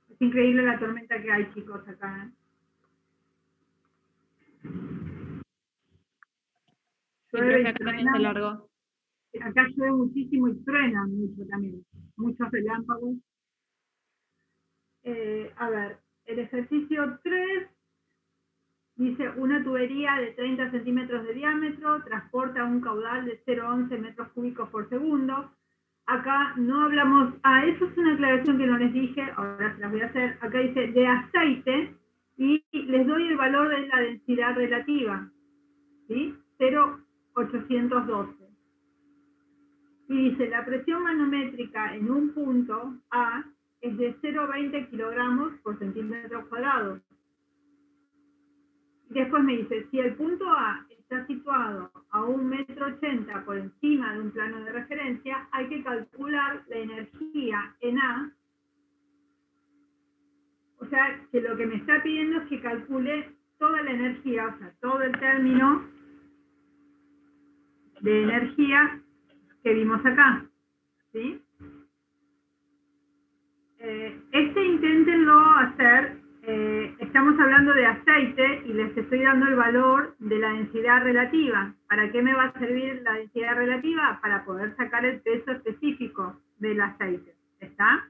Es increíble la tormenta que hay, chicos, acá. Llueve y truena. Acá llueve muchísimo y truena mucho también. Muchos relámpagos. A ver, el ejercicio 3 dice una tubería de 30 centímetros de diámetro transporta un caudal de 0,11 metros cúbicos por segundo. Acá no hablamos, eso es una aclaración que no les dije, ahora se las voy a hacer. Acá dice de aceite y les doy el valor de la densidad relativa, ¿sí? 0,812. Y dice la presión manométrica en un punto A es de 0,20 kilogramos por centímetro cuadrado. Y después me dice, si el punto A está situado a 1,80 m por encima de un plano de referencia, hay que calcular la energía en A. O sea, que lo que me está pidiendo es que calcule toda la energía, o sea, todo el término de energía que vimos acá, ¿sí? Inténtenlo hacer, estamos hablando de aceite y les estoy dando el valor de la densidad relativa. ¿Para qué me va a servir la densidad relativa? Para poder sacar el peso específico del aceite, ¿está?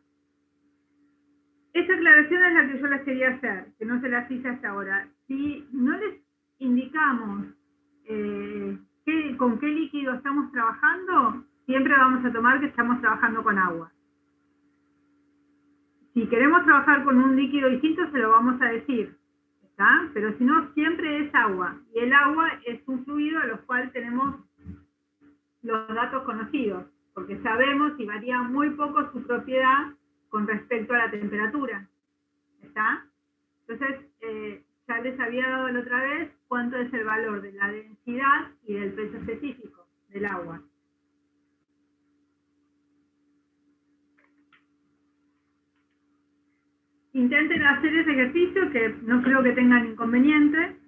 Esa aclaración es la que yo les quería hacer, que no se las hice hasta ahora. Si no les indicamos con qué líquido estamos trabajando, siempre vamos a tomar que estamos trabajando con agua. Si queremos trabajar con un líquido distinto, se lo vamos a decir, ¿está? Pero si no, siempre es agua. Y el agua es un fluido de los cuales tenemos los datos conocidos, porque sabemos y varía muy poco su propiedad con respecto a la temperatura, ¿está? Entonces, ya les había dado la otra vez cuánto es el valor de la densidad y del peso específico del agua. Intenten hacer ese ejercicio, que no creo que tengan inconveniente.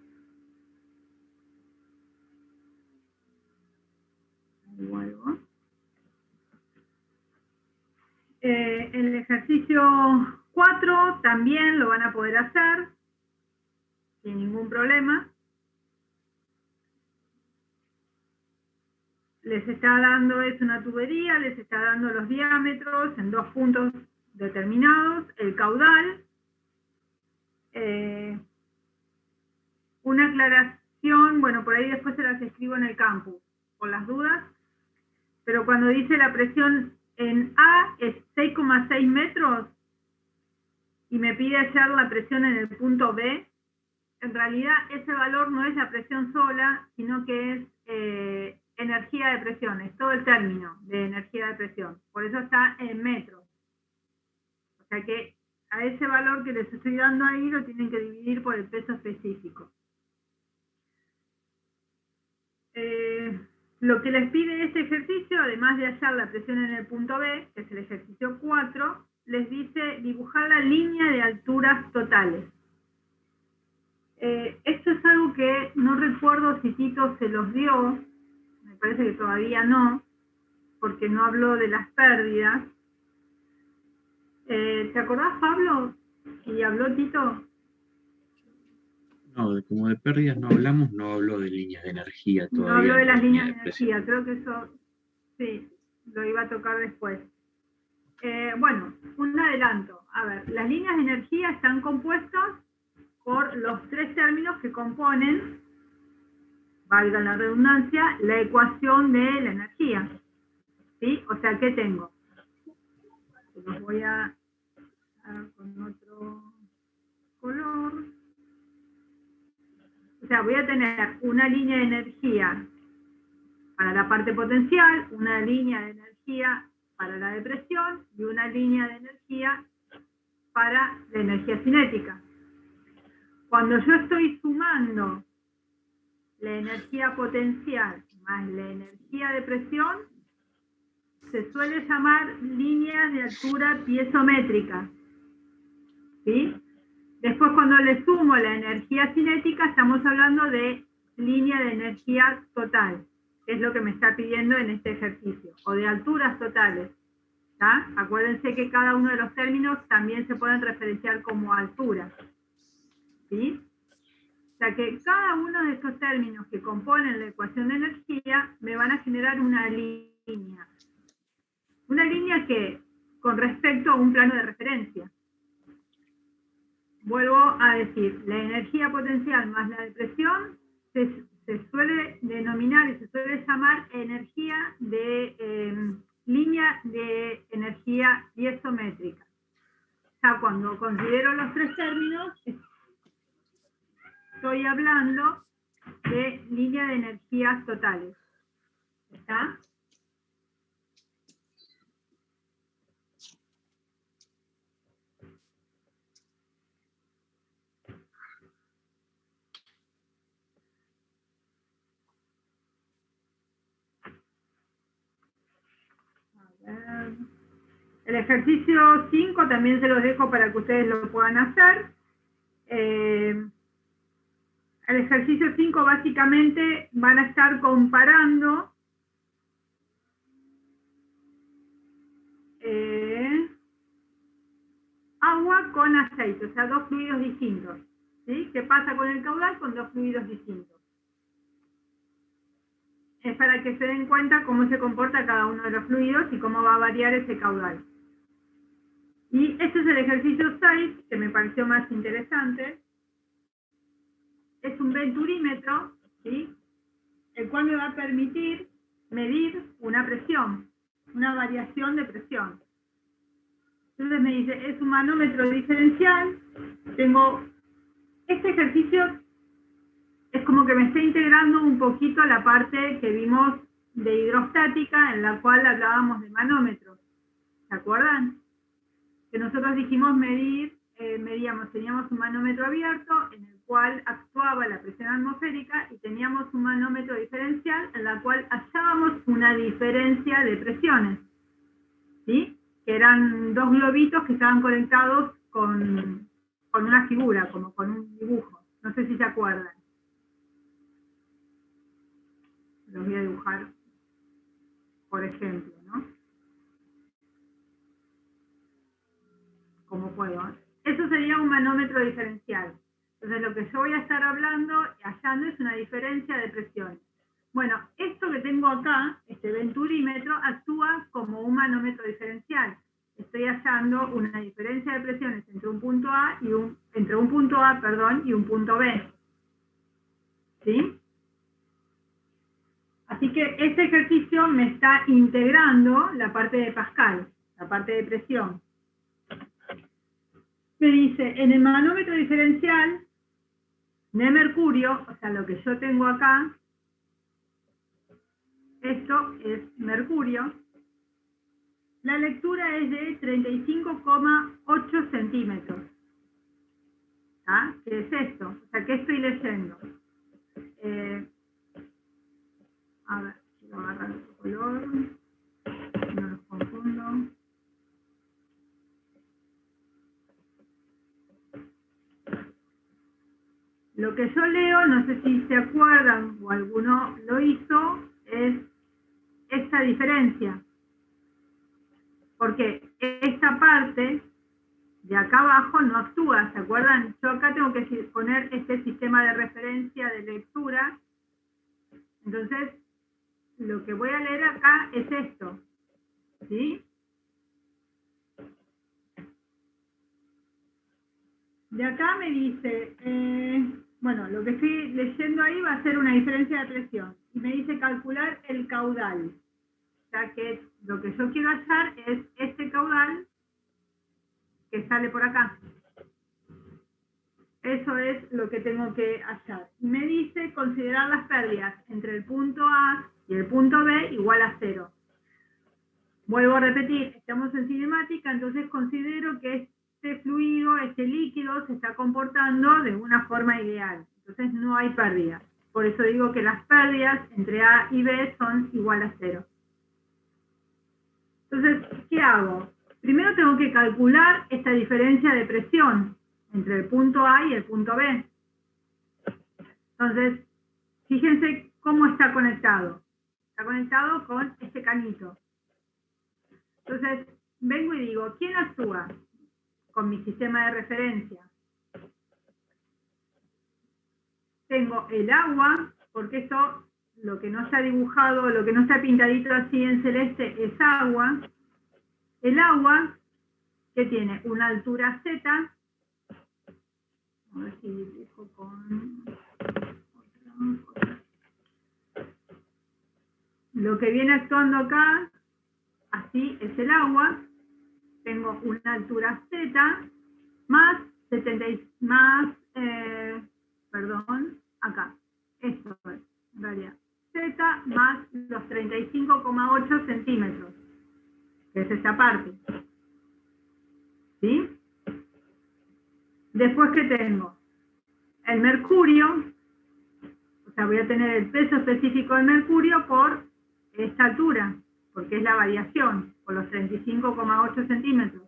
El ejercicio 4 también lo van a poder hacer sin ningún problema. Les está dando, es una tubería, les está dando los diámetros en 2 puntos determinados, el caudal. Una aclaración, bueno, por ahí después se las escribo en el campus, por las dudas, pero cuando dice la presión en A es 6,6 metros y me pide hallar la presión en el punto B, en realidad ese valor no es la presión sola, sino que es energía de presión, es todo el término de energía de presión, por eso está en metros. O sea que a ese valor que les estoy dando ahí lo tienen que dividir por el peso específico. Lo que les pide este ejercicio, además de hallar la presión en el punto B, que es el ejercicio 4, les dice dibujar la línea de alturas totales. Esto es algo que no recuerdo si Tito se los dio, me parece que todavía no, porque no habló de las pérdidas. ¿Te acordás, Pablo? ¿Y habló Tito? No, como de pérdidas no hablamos, no habló de líneas de energía todavía. No habló de las líneas de presión. energía, creo que eso sí, lo iba a tocar después. Bueno, un adelanto. A ver, las líneas de energía están compuestas por los 3 términos que componen, valga la redundancia, la ecuación de la energía. ¿Sí? O sea, ¿qué tengo? Los voy a dar con otro color. O sea, voy a tener una línea de energía para la parte potencial, una línea de energía para la depresión y una línea de energía para la energía cinética. Cuando yo estoy sumando la energía potencial más la energía de presión, se suele llamar líneas de altura piezométricas, ¿sí? Después, cuando le sumo la energía cinética, estamos hablando de línea de energía total, que es lo que me está pidiendo en este ejercicio, o de alturas totales, ¿tá? Acuérdense que cada uno de los términos también se pueden referenciar como alturas, ¿sí? O sea que cada uno de estos términos que componen la ecuación de energía me van a generar una línea. Una línea que, con respecto a un plano de referencia, vuelvo a decir, la energía potencial más la depresión se suele denominar y se suele llamar energía de línea de energía piezométrica. Ya cuando considero los 3 términos, estoy hablando de línea de energías totales. ¿Está? A ver. El ejercicio 5 también se los dejo para que ustedes lo puedan hacer. El ejercicio 5 básicamente van a estar comparando agua con aceite, o sea, dos fluidos distintos. ¿Sí? ¿Qué pasa con el caudal con dos fluidos distintos? Es para que se den cuenta cómo se comporta cada uno de los fluidos y cómo va a variar ese caudal. Y este es el ejercicio 6, que me pareció más interesante. Es un venturímetro, ¿sí? El cual me va a permitir medir una presión, una variación de presión. Entonces me dice, es un manómetro diferencial. Tengo este ejercicio, es como que me está integrando un poquito la parte que vimos de hidrostática, en la cual hablábamos de manómetros. ¿Se acuerdan? Que nosotros dijimos teníamos un manómetro abierto en el cual actuaba la presión atmosférica y teníamos un manómetro diferencial en la cual hallábamos una diferencia de presiones, ¿sí? Que eran dos globitos que estaban conectados con una figura, como con un dibujo. No sé si se acuerdan. Los voy a dibujar, por ejemplo, ¿no? Como puedo. Eso sería un manómetro diferencial. Entonces lo que yo voy a estar hallando es una diferencia de presiones. Bueno, esto que tengo acá, este venturímetro, actúa como un manómetro diferencial. Estoy hallando una diferencia de presiones entre un punto A y un punto B. ¿Sí? Así que este ejercicio me está integrando la parte de Pascal, la parte de presión. Me dice, en el manómetro diferencial de mercurio, o sea, lo que yo tengo acá, esto es mercurio, la lectura es de 35,8 centímetros. ¿Ah? ¿Qué es esto? O sea, ¿qué estoy leyendo? A ver, quiero agarrar otro color, no los confundo. Lo que yo leo, no sé si se acuerdan o alguno lo hizo, es esta diferencia. Porque esta parte de acá abajo no actúa, ¿se acuerdan? Yo acá tengo que poner este sistema de referencia de lectura. Entonces, lo que voy a leer acá es esto, ¿sí? De acá me dice, bueno, lo que estoy leyendo ahí va a ser una diferencia de presión. Y me dice calcular el caudal. O sea que lo que yo quiero hallar es este caudal que sale por acá. Eso es lo que tengo que hallar. Y me dice considerar las pérdidas entre el punto A y el punto B igual a 0. Vuelvo a repetir, estamos en cinemática, entonces considero que este fluido, este líquido, se está comportando de una forma ideal. Entonces no hay pérdida. Por eso digo que las pérdidas entre A y B son igual a 0. Entonces, ¿qué hago? Primero tengo que calcular esta diferencia de presión entre el punto A y el punto B. Entonces, fíjense cómo está conectado. Está conectado con este canito. Entonces, vengo y digo, ¿quién actúa con mi sistema de referencia? Tengo el agua, porque esto, lo que no está dibujado, lo que no está pintadito así en celeste es agua. El agua, que tiene una altura Z, a ver si dibujo con otra. Lo que viene actuando acá, así es el agua. Tengo una altura Z más 70, acá. Esto es, en realidad. Z más los 35,8 centímetros. Que es esta parte. ¿Sí? Después, ¿qué tengo? El mercurio, o sea, voy a tener el peso específico del mercurio por esta altura, porque es la variación, por los 35,8 centímetros,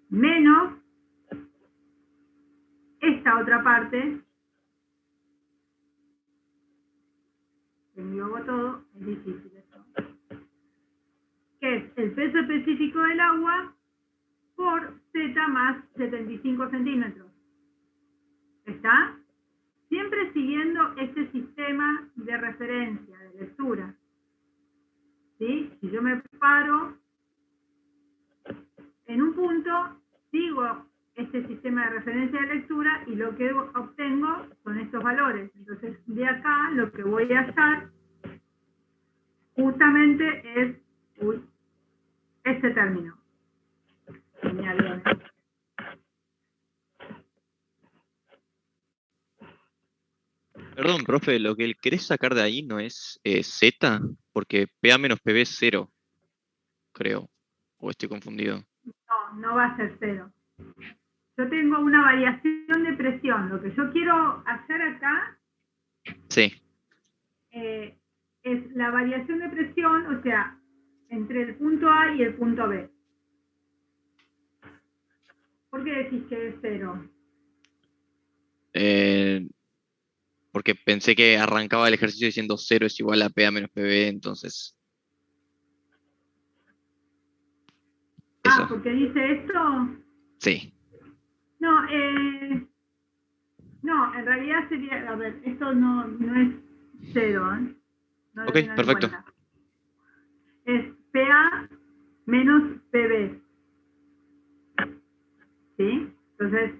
menos esta otra parte, que me hago todo, es difícil esto, que es el peso específico del agua por Z más 75 centímetros. ¿Está? Siempre siguiendo este sistema de referencia, de lectura. ¿Sí? Si yo me paro en un punto, sigo este sistema de referencia de lectura y lo que obtengo son estos valores. Entonces, de acá lo que voy a hallar justamente es este término. Perdón, profe, lo que querés sacar de ahí no es Z, porque PA menos PB es 0, creo. O estoy confundido. No, no va a ser 0. Yo tengo una variación de presión. Lo que yo quiero hacer acá Sí. es la variación de presión, o sea, entre el punto A y el punto B. ¿Por qué decís que es 0? Porque pensé que arrancaba el ejercicio diciendo 0 es igual a PA menos PB, entonces... Eso. Ah, ¿porque dice esto? Sí. No, no, en realidad sería, a ver, esto no es 0, ¿eh? No Ok, perfecto. Es PA menos PB. ¿Sí? Entonces,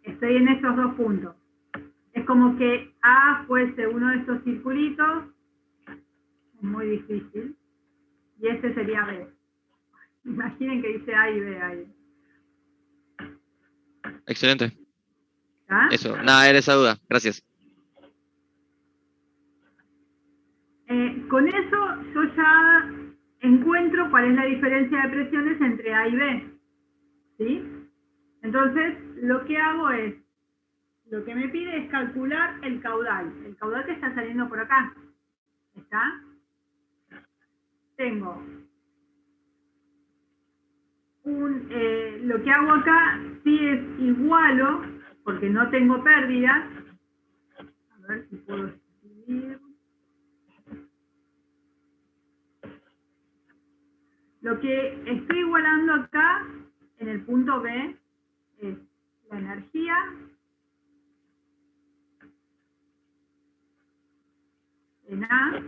estoy en estos dos puntos. Es como que A fuese uno de estos circulitos, es muy difícil, y este sería B. Imaginen que dice A y B ahí. Excelente. ¿Ah? Eso, nada, era esa duda. Gracias. Con eso yo ya encuentro cuál es la diferencia de presiones entre A y B. ¿Sí? Entonces, lo que hago es, lo que me pide es calcular el caudal. El caudal que está saliendo por acá. ¿Está? Tengo lo que hago acá sí es igualo, porque no tengo pérdidas. A ver si puedo escribir. Lo que estoy igualando acá, en el punto B, es la energía en A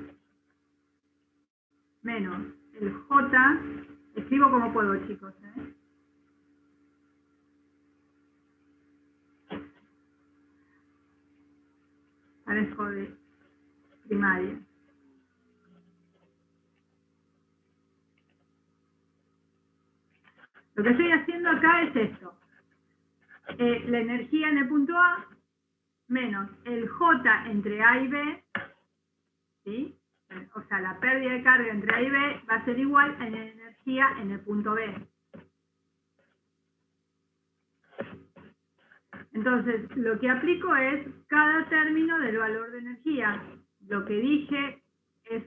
menos el J. Escribo como puedo, chicos. Parezco de primaria. Lo que estoy haciendo acá es esto. La energía en el punto A menos el J entre A y B, ¿sí? O sea, la pérdida de carga entre A y B va a ser igual a la energía en el punto B. Entonces, lo que aplico es cada término del valor de energía. Lo que dije es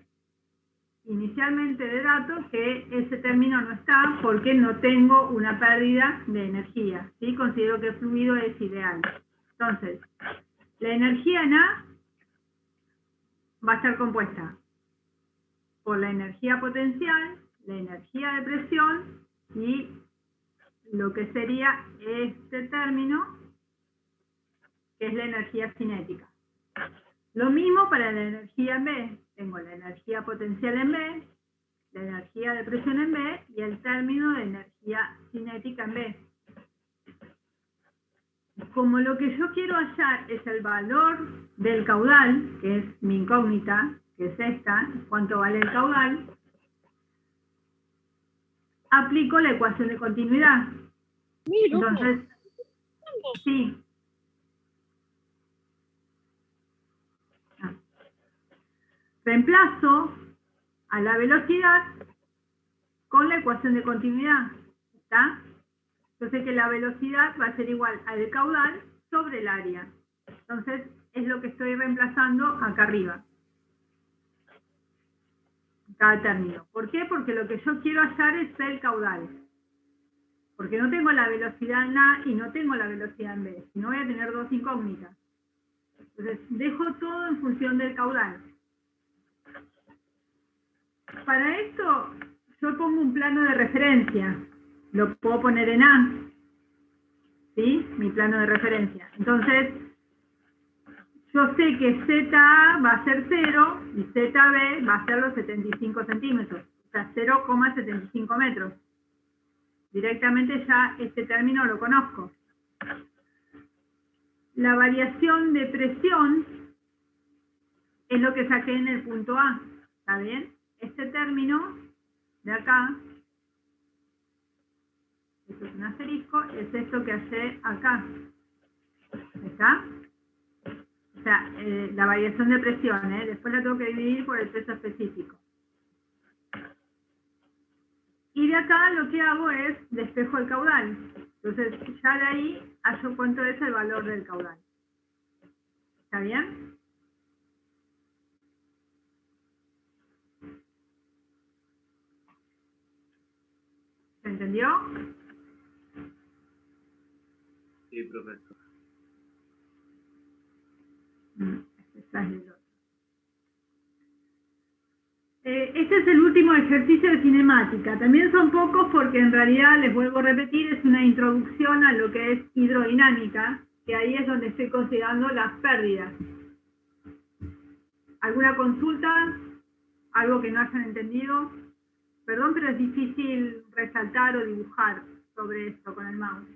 inicialmente de datos que ese término no está porque no tengo una pérdida de energía. ¿Sí? Considero que el fluido es ideal. Entonces, la energía en A va a estar compuesta por la energía potencial, la energía de presión y lo que sería este término, que es la energía cinética. Lo mismo para la energía en B. Tengo la energía potencial en B, la energía de presión en B y el término de energía cinética en B. Como lo que yo quiero hallar es el valor del caudal, que es mi incógnita, que es esta, cuánto vale el caudal, aplico la ecuación de continuidad. Entonces, sí. Reemplazo a la velocidad con la ecuación de continuidad. ¿Está? Entonces que la velocidad va a ser igual al caudal sobre el área. Entonces es lo que estoy reemplazando acá arriba. cada término. ¿Por qué? Porque lo que yo quiero hallar es el caudal. Porque no tengo la velocidad en A y no tengo la velocidad en B. Si no, voy a tener dos incógnitas. Entonces, dejo todo en función del caudal. Para esto, yo pongo un plano de referencia. Lo puedo poner en A. ¿Sí? Mi plano de referencia. Entonces, yo sé que ZA va a ser 0 y ZB va a ser los 75 centímetros. O sea, 0,75 metros. Directamente ya este término lo conozco. La variación de presión es lo que saqué en el punto A. ¿Está bien? Este término de acá, esto es un asterisco, es esto que hallé acá. ¿Está? O sea, la variación de presión, después la tengo que dividir por el peso específico. Y de acá lo que hago es despejo el caudal. Entonces, ya de ahí hallo cuánto es el valor del caudal. ¿Está bien? ¿Se entendió? Sí, profesor. Este es el último ejercicio de cinemática. También son pocos porque en realidad, les vuelvo a repetir, es una introducción a lo que es hidrodinámica, que ahí es donde estoy considerando las pérdidas. ¿Alguna consulta? ¿Algo que no hayan entendido? Perdón, pero es difícil resaltar o dibujar sobre esto con el mouse.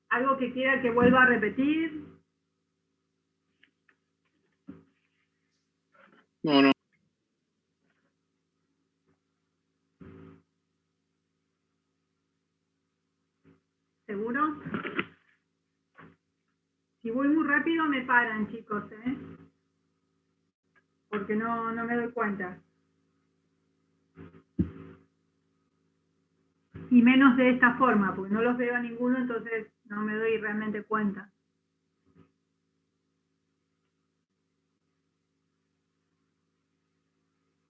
¿Algo que quiera que vuelva a repetir? No. ¿Seguro? Si voy muy rápido me paran, chicos, porque no me doy cuenta. Y menos de esta forma, porque no los veo a ninguno, entonces no me doy realmente cuenta.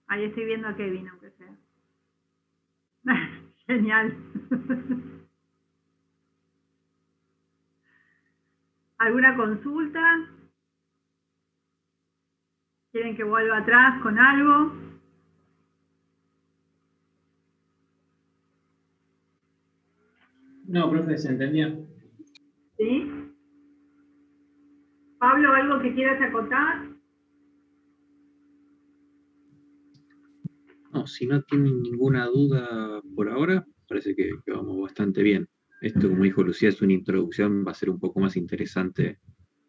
Ahí estoy viendo a Kevin, aunque sea. Genial. ¿Alguna consulta? ¿Quieren que vuelva atrás con algo? No, profe, ¿se entendía? ¿Sí? Pablo, ¿algo que quieras acotar? No, si no tienen ninguna duda por ahora, parece que vamos bastante bien. Esto, como dijo Lucía, es una introducción, va a ser un poco más interesante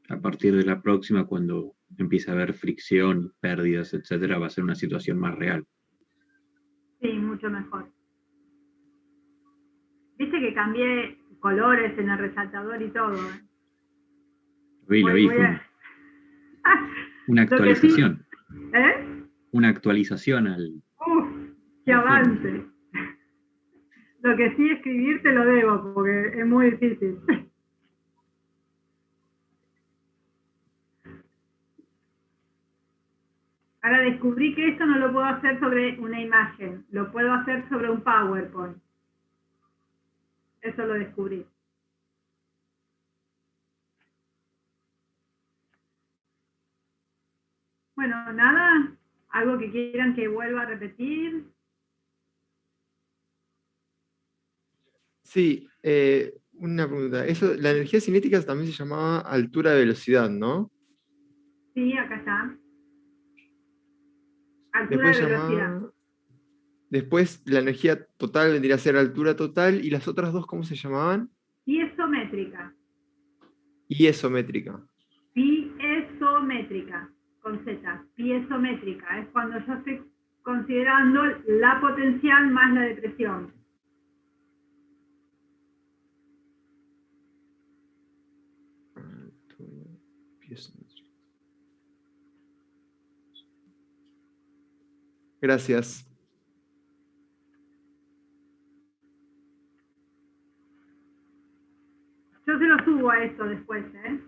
a partir de la próxima, cuando empiece a haber fricción, pérdidas, etcétera, va a ser una situación más real. Sí, mucho mejor. Viste que cambié colores en el resaltador y todo. Lo vi, fue una actualización. Una actualización al... ¡Qué avance! Lo que sí, escribir te lo debo, porque es muy difícil. Ahora descubrí que esto no lo puedo hacer sobre una imagen, lo puedo hacer sobre un PowerPoint. Eso lo descubrí. Bueno, nada, algo que quieran que vuelva a repetir. Sí, una pregunta. Eso, la energía cinética también se llamaba altura de velocidad, ¿no? Sí, acá está. Altura Después de velocidad. Después la energía total vendría a ser altura total, y las otras dos, ¿cómo se llamaban? Piezométrica. Isométrica. Piezométrica, con Z. Piezométrica. Es cuando yo estoy considerando la potencial más la depresión. Gracias. Yo se lo subo a a eso después, ¿eh?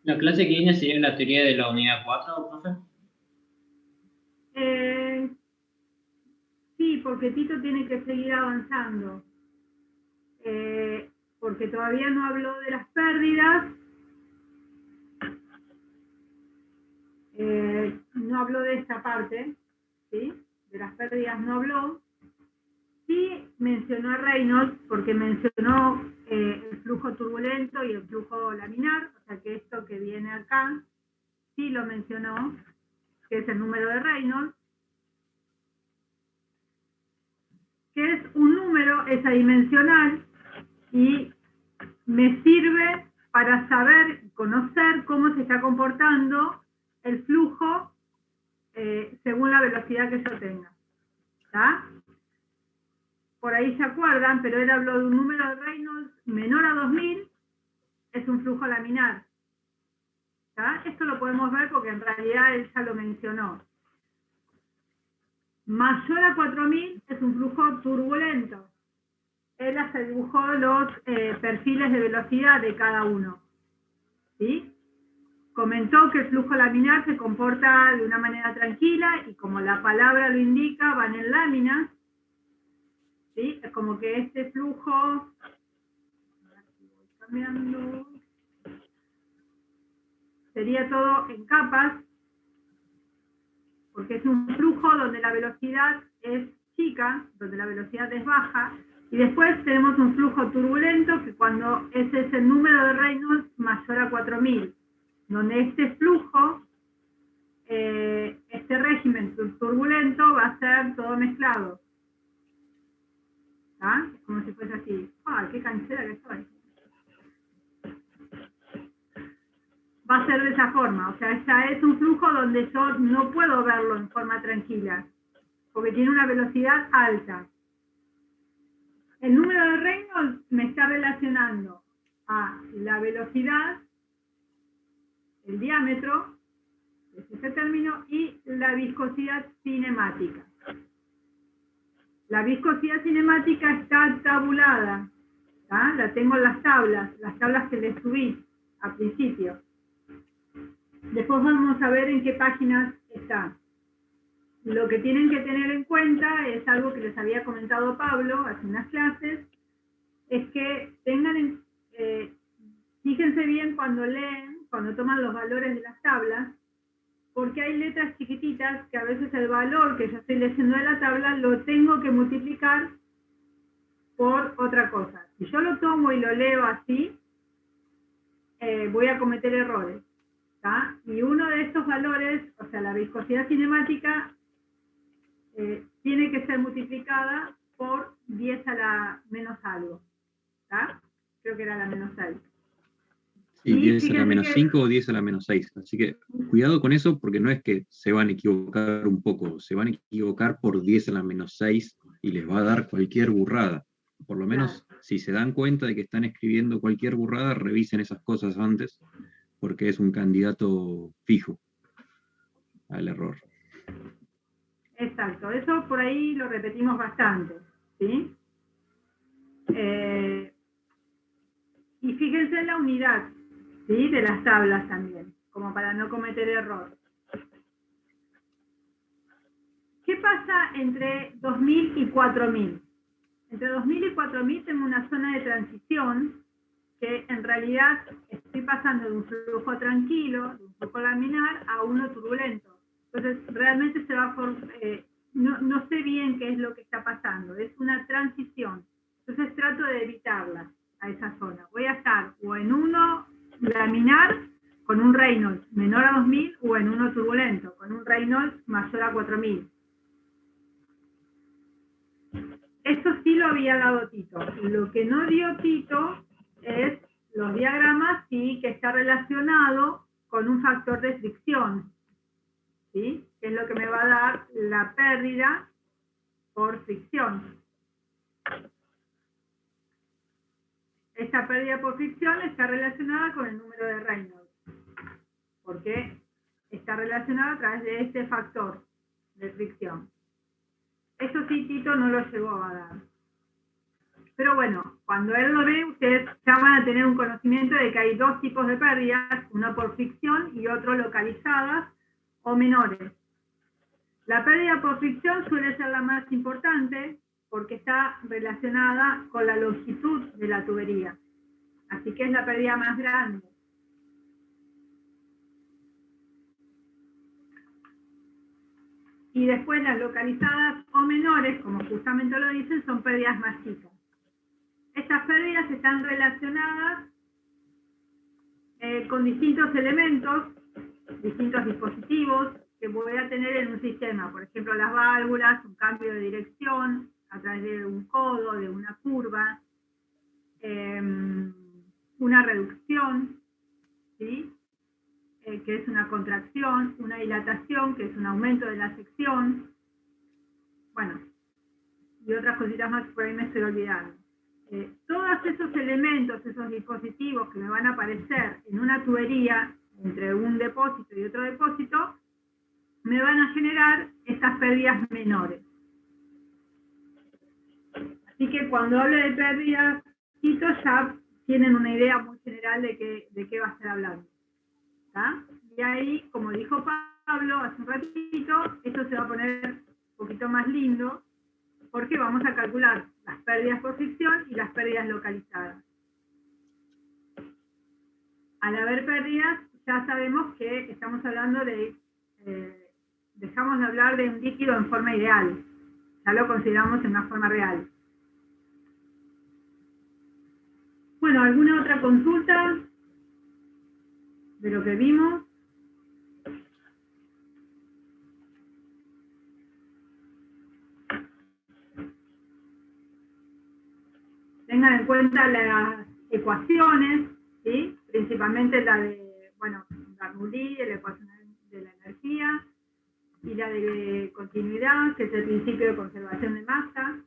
¿La clase que viene sería la teoría de la unidad 4, profe? Sí, porque Tito tiene que seguir avanzando. Porque todavía no habló de las pérdidas. No habló de esta parte, ¿sí? De las pérdidas no habló. Sí mencionó a Reynolds, porque mencionó el flujo turbulento y el flujo laminar, o sea que esto que viene acá, sí lo mencionó, que es el número de Reynolds, que es un número, es adimensional, y me sirve para saber, conocer cómo se está comportando el flujo según la velocidad que yo tenga. ¿Está? Por ahí se acuerdan, pero él habló de un número de Reynolds menor a 2000, es un flujo laminar. ¿Está? Esto lo podemos ver porque en realidad él ya lo mencionó. Mayor a 4000 es un flujo turbulento. Él hasta dibujó los perfiles de velocidad de cada uno. ¿Sí? Comentó que el flujo laminar se comporta de una manera tranquila y como la palabra lo indica, van en láminas. ¿Sí? Es como que este flujo, cambiando, sería todo en capas, porque es un flujo donde la velocidad es chica, donde la velocidad es baja, y después tenemos un flujo turbulento, que cuando ese es el número de Reynolds mayor a 4000, donde este flujo, este régimen turbulento va a ser todo mezclado. ¿Ah? Es como si fuese así. ¡Ay, qué canchera que soy! Va a ser de esa forma, o sea, ya es un flujo donde yo no puedo verlo en forma tranquila, porque tiene una velocidad alta. El número de Reynolds me está relacionando a la velocidad, el diámetro, es ese término, y la viscosidad cinemática. La viscosidad cinemática está tabulada, ¿tá? La tengo en las tablas que les subí al principio. Después vamos a ver en qué páginas está. Lo que tienen que tener en cuenta es algo que les había comentado Pablo hace unas clases, es que tengan, fíjense bien cuando leen, cuando toman los valores de las tablas, porque hay letras chiquititas que a veces el valor que yo estoy leyendo de la tabla lo tengo que multiplicar por otra cosa. Si yo lo tomo y lo leo así, voy a cometer errores. ¿Tá? Y uno de estos valores, o sea, la viscosidad cinemática, tiene que ser multiplicada por 10 a la menos algo. ¿Tá? Creo que era la menos 6. Sí, 10 a la menos 5 o 10 a la menos 6. Así que cuidado con eso porque no es que se van a equivocar un poco, se van a equivocar por 10 a la menos 6 y les va a dar cualquier burrada. Por lo menos, si se dan cuenta de que están escribiendo cualquier burrada, revisen esas cosas antes, porque es un candidato fijo al error. Exacto, eso por ahí lo repetimos bastante, ¿sí? Y fíjense en la unidad, ¿sí? De las tablas también, como para no cometer error. ¿Qué pasa entre 2000 y 4000? Entre 2000 y 4000 tengo una zona de transición que en realidad estoy pasando de un flujo tranquilo, de un flujo laminar, a uno turbulento. Entonces, realmente se va a formar, no sé bien qué es lo que está pasando, es una transición. Entonces trato de evitarla a esa zona. Voy a estar o en uno laminar con un Reynolds menor a 2000 o en uno turbulento con un Reynolds mayor a 4000. Esto sí lo había dado Tito. Lo que no dio Tito es los diagramas, sí, que está relacionado con un factor de fricción, ¿sí? Que es lo que me va a dar la pérdida por fricción. Esta pérdida por fricción está relacionada con el número de Reynolds, porque está relacionada a través de este factor de fricción. Eso sí, Tito no lo llegó a dar. Pero bueno, cuando él lo ve, ustedes ya van a tener un conocimiento de que hay dos tipos de pérdidas, una por fricción y otro localizadas o menores. La pérdida por fricción suele ser la más importante porque está relacionada con la longitud de la tubería. Así que es la pérdida más grande. Y después las localizadas o menores, como justamente lo dicen, son pérdidas más chicas. Estas pérdidas están relacionadas con distintos elementos, distintos dispositivos que voy a tener en un sistema. Por ejemplo, las válvulas, un cambio de dirección a través de un codo, de una curva, una reducción, ¿sí? Que es una contracción, una dilatación, que es un aumento de la sección, bueno, y otras cositas más que por ahí me estoy olvidando. Todos esos elementos, esos dispositivos que me van a aparecer en una tubería, entre un depósito y otro depósito, me van a generar estas pérdidas menores. Así que cuando hablo de pérdidas, ya tienen una idea muy general de qué va a estar hablando. ¿Tá? Y ahí, como dijo Pablo hace un ratito, esto se va a poner un poquito más lindo, porque vamos a calcular las pérdidas por fricción y las pérdidas localizadas. Al haber pérdidas, ya sabemos que estamos hablando de, dejamos de hablar de un líquido en forma ideal, ya lo consideramos en una forma real. Bueno, ¿alguna otra consulta de lo que vimos? Tengan en cuenta las ecuaciones, ¿sí? Principalmente la de, bueno, Bernoulli, la ecuación de la energía, y la de continuidad, que es el principio de conservación de masa.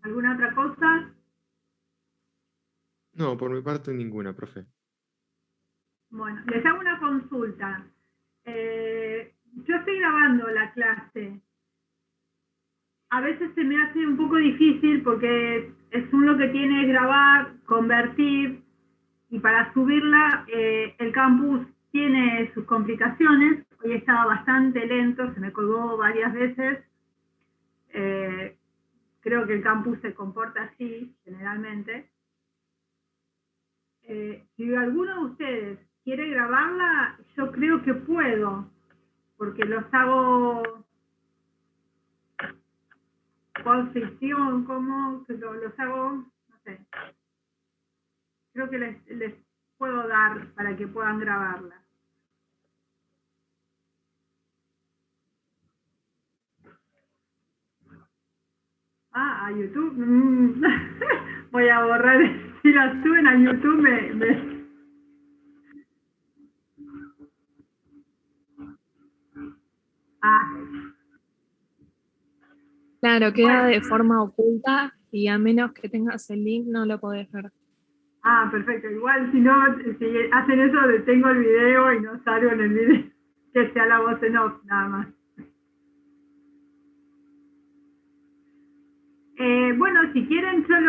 ¿Alguna otra cosa? No, por mi parte ninguna, profe. Bueno, les hago una consulta. Yo estoy grabando la clase. A veces se me hace un poco difícil porque es uno que tiene que grabar, convertir, y para subirla el campus tiene sus complicaciones. Hoy estaba bastante lento, se me colgó varias veces. Creo que el campus se comporta así generalmente. Si alguno de ustedes quiere grabarla, yo creo que puedo, porque los hago por ficción, como los hago, no sé. Creo que les puedo dar para que puedan grabarla. Ah, a YouTube. Voy a borrar, si la suben a YouTube Claro, queda Bueno. de forma oculta y a menos que tengas el link no lo podés ver. Ah, perfecto. Igual si no, si hacen eso, detengo el video y no salgo en el video. Que sea la voz en off, nada más. Bueno, si quieren, yo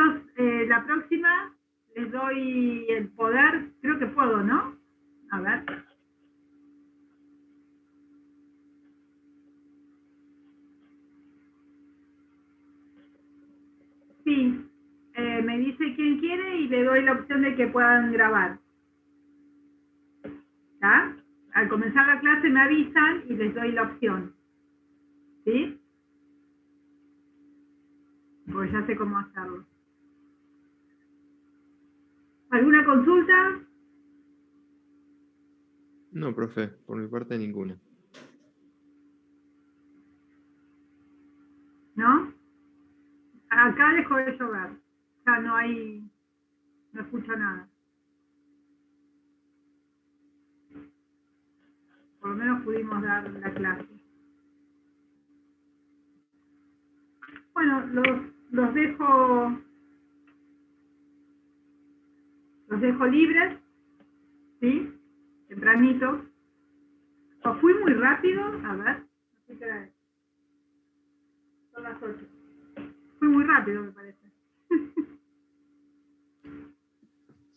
la próxima les doy el poder. Creo que puedo, ¿no? A ver. Sí. Me dice quién quiere y le doy la opción de que puedan grabar. ¿Está? Al comenzar la clase me avisan y les doy la opción. ¿Sí? Pues ya sé cómo hacerlo. ¿Alguna consulta? No, profe, por mi parte ninguna. ¿No? Acá dejó de llover. Ya no hay, no escucho nada. Por lo menos pudimos dar la clase. Bueno, los dejo los dejo libres, ¿sí? Tempranito. O fui muy rápido, a ver, no sé qué hora es. Son las 8. Fui muy rápido, me parece.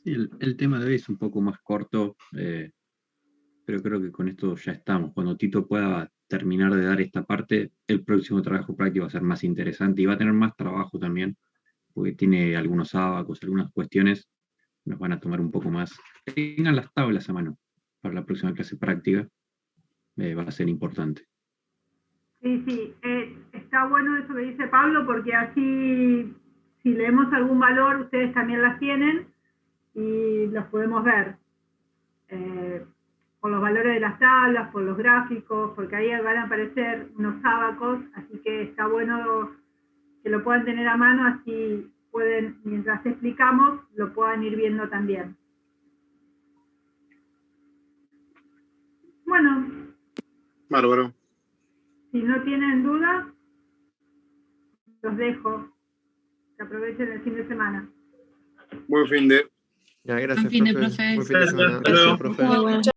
Sí, el tema de hoy es un poco más corto, pero creo que con esto ya estamos. Cuando Tito pueda terminar de dar esta parte, el próximo trabajo práctico va a ser más interesante y va a tener más trabajo también, porque tiene algunos ábacos, algunas cuestiones nos van a tomar un poco más. Tengan las tablas a mano para la próxima clase práctica, va a ser importante. Sí, está bueno eso que dice Pablo, porque así, si leemos algún valor, ustedes también las tienen y los podemos ver. Por los valores de las tablas, por los gráficos, porque ahí van a aparecer unos ábacos, así que está bueno que lo puedan tener a mano, así pueden, mientras explicamos, lo puedan ir viendo también. Bueno. Bárbaro. Si no tienen dudas, los dejo. Que aprovechen el fin de semana. Buen fin de. Ya, gracias, Buen fin de, profe. profe. Buen fin de semana. Hasta luego. Gracias, profe. Muy bueno.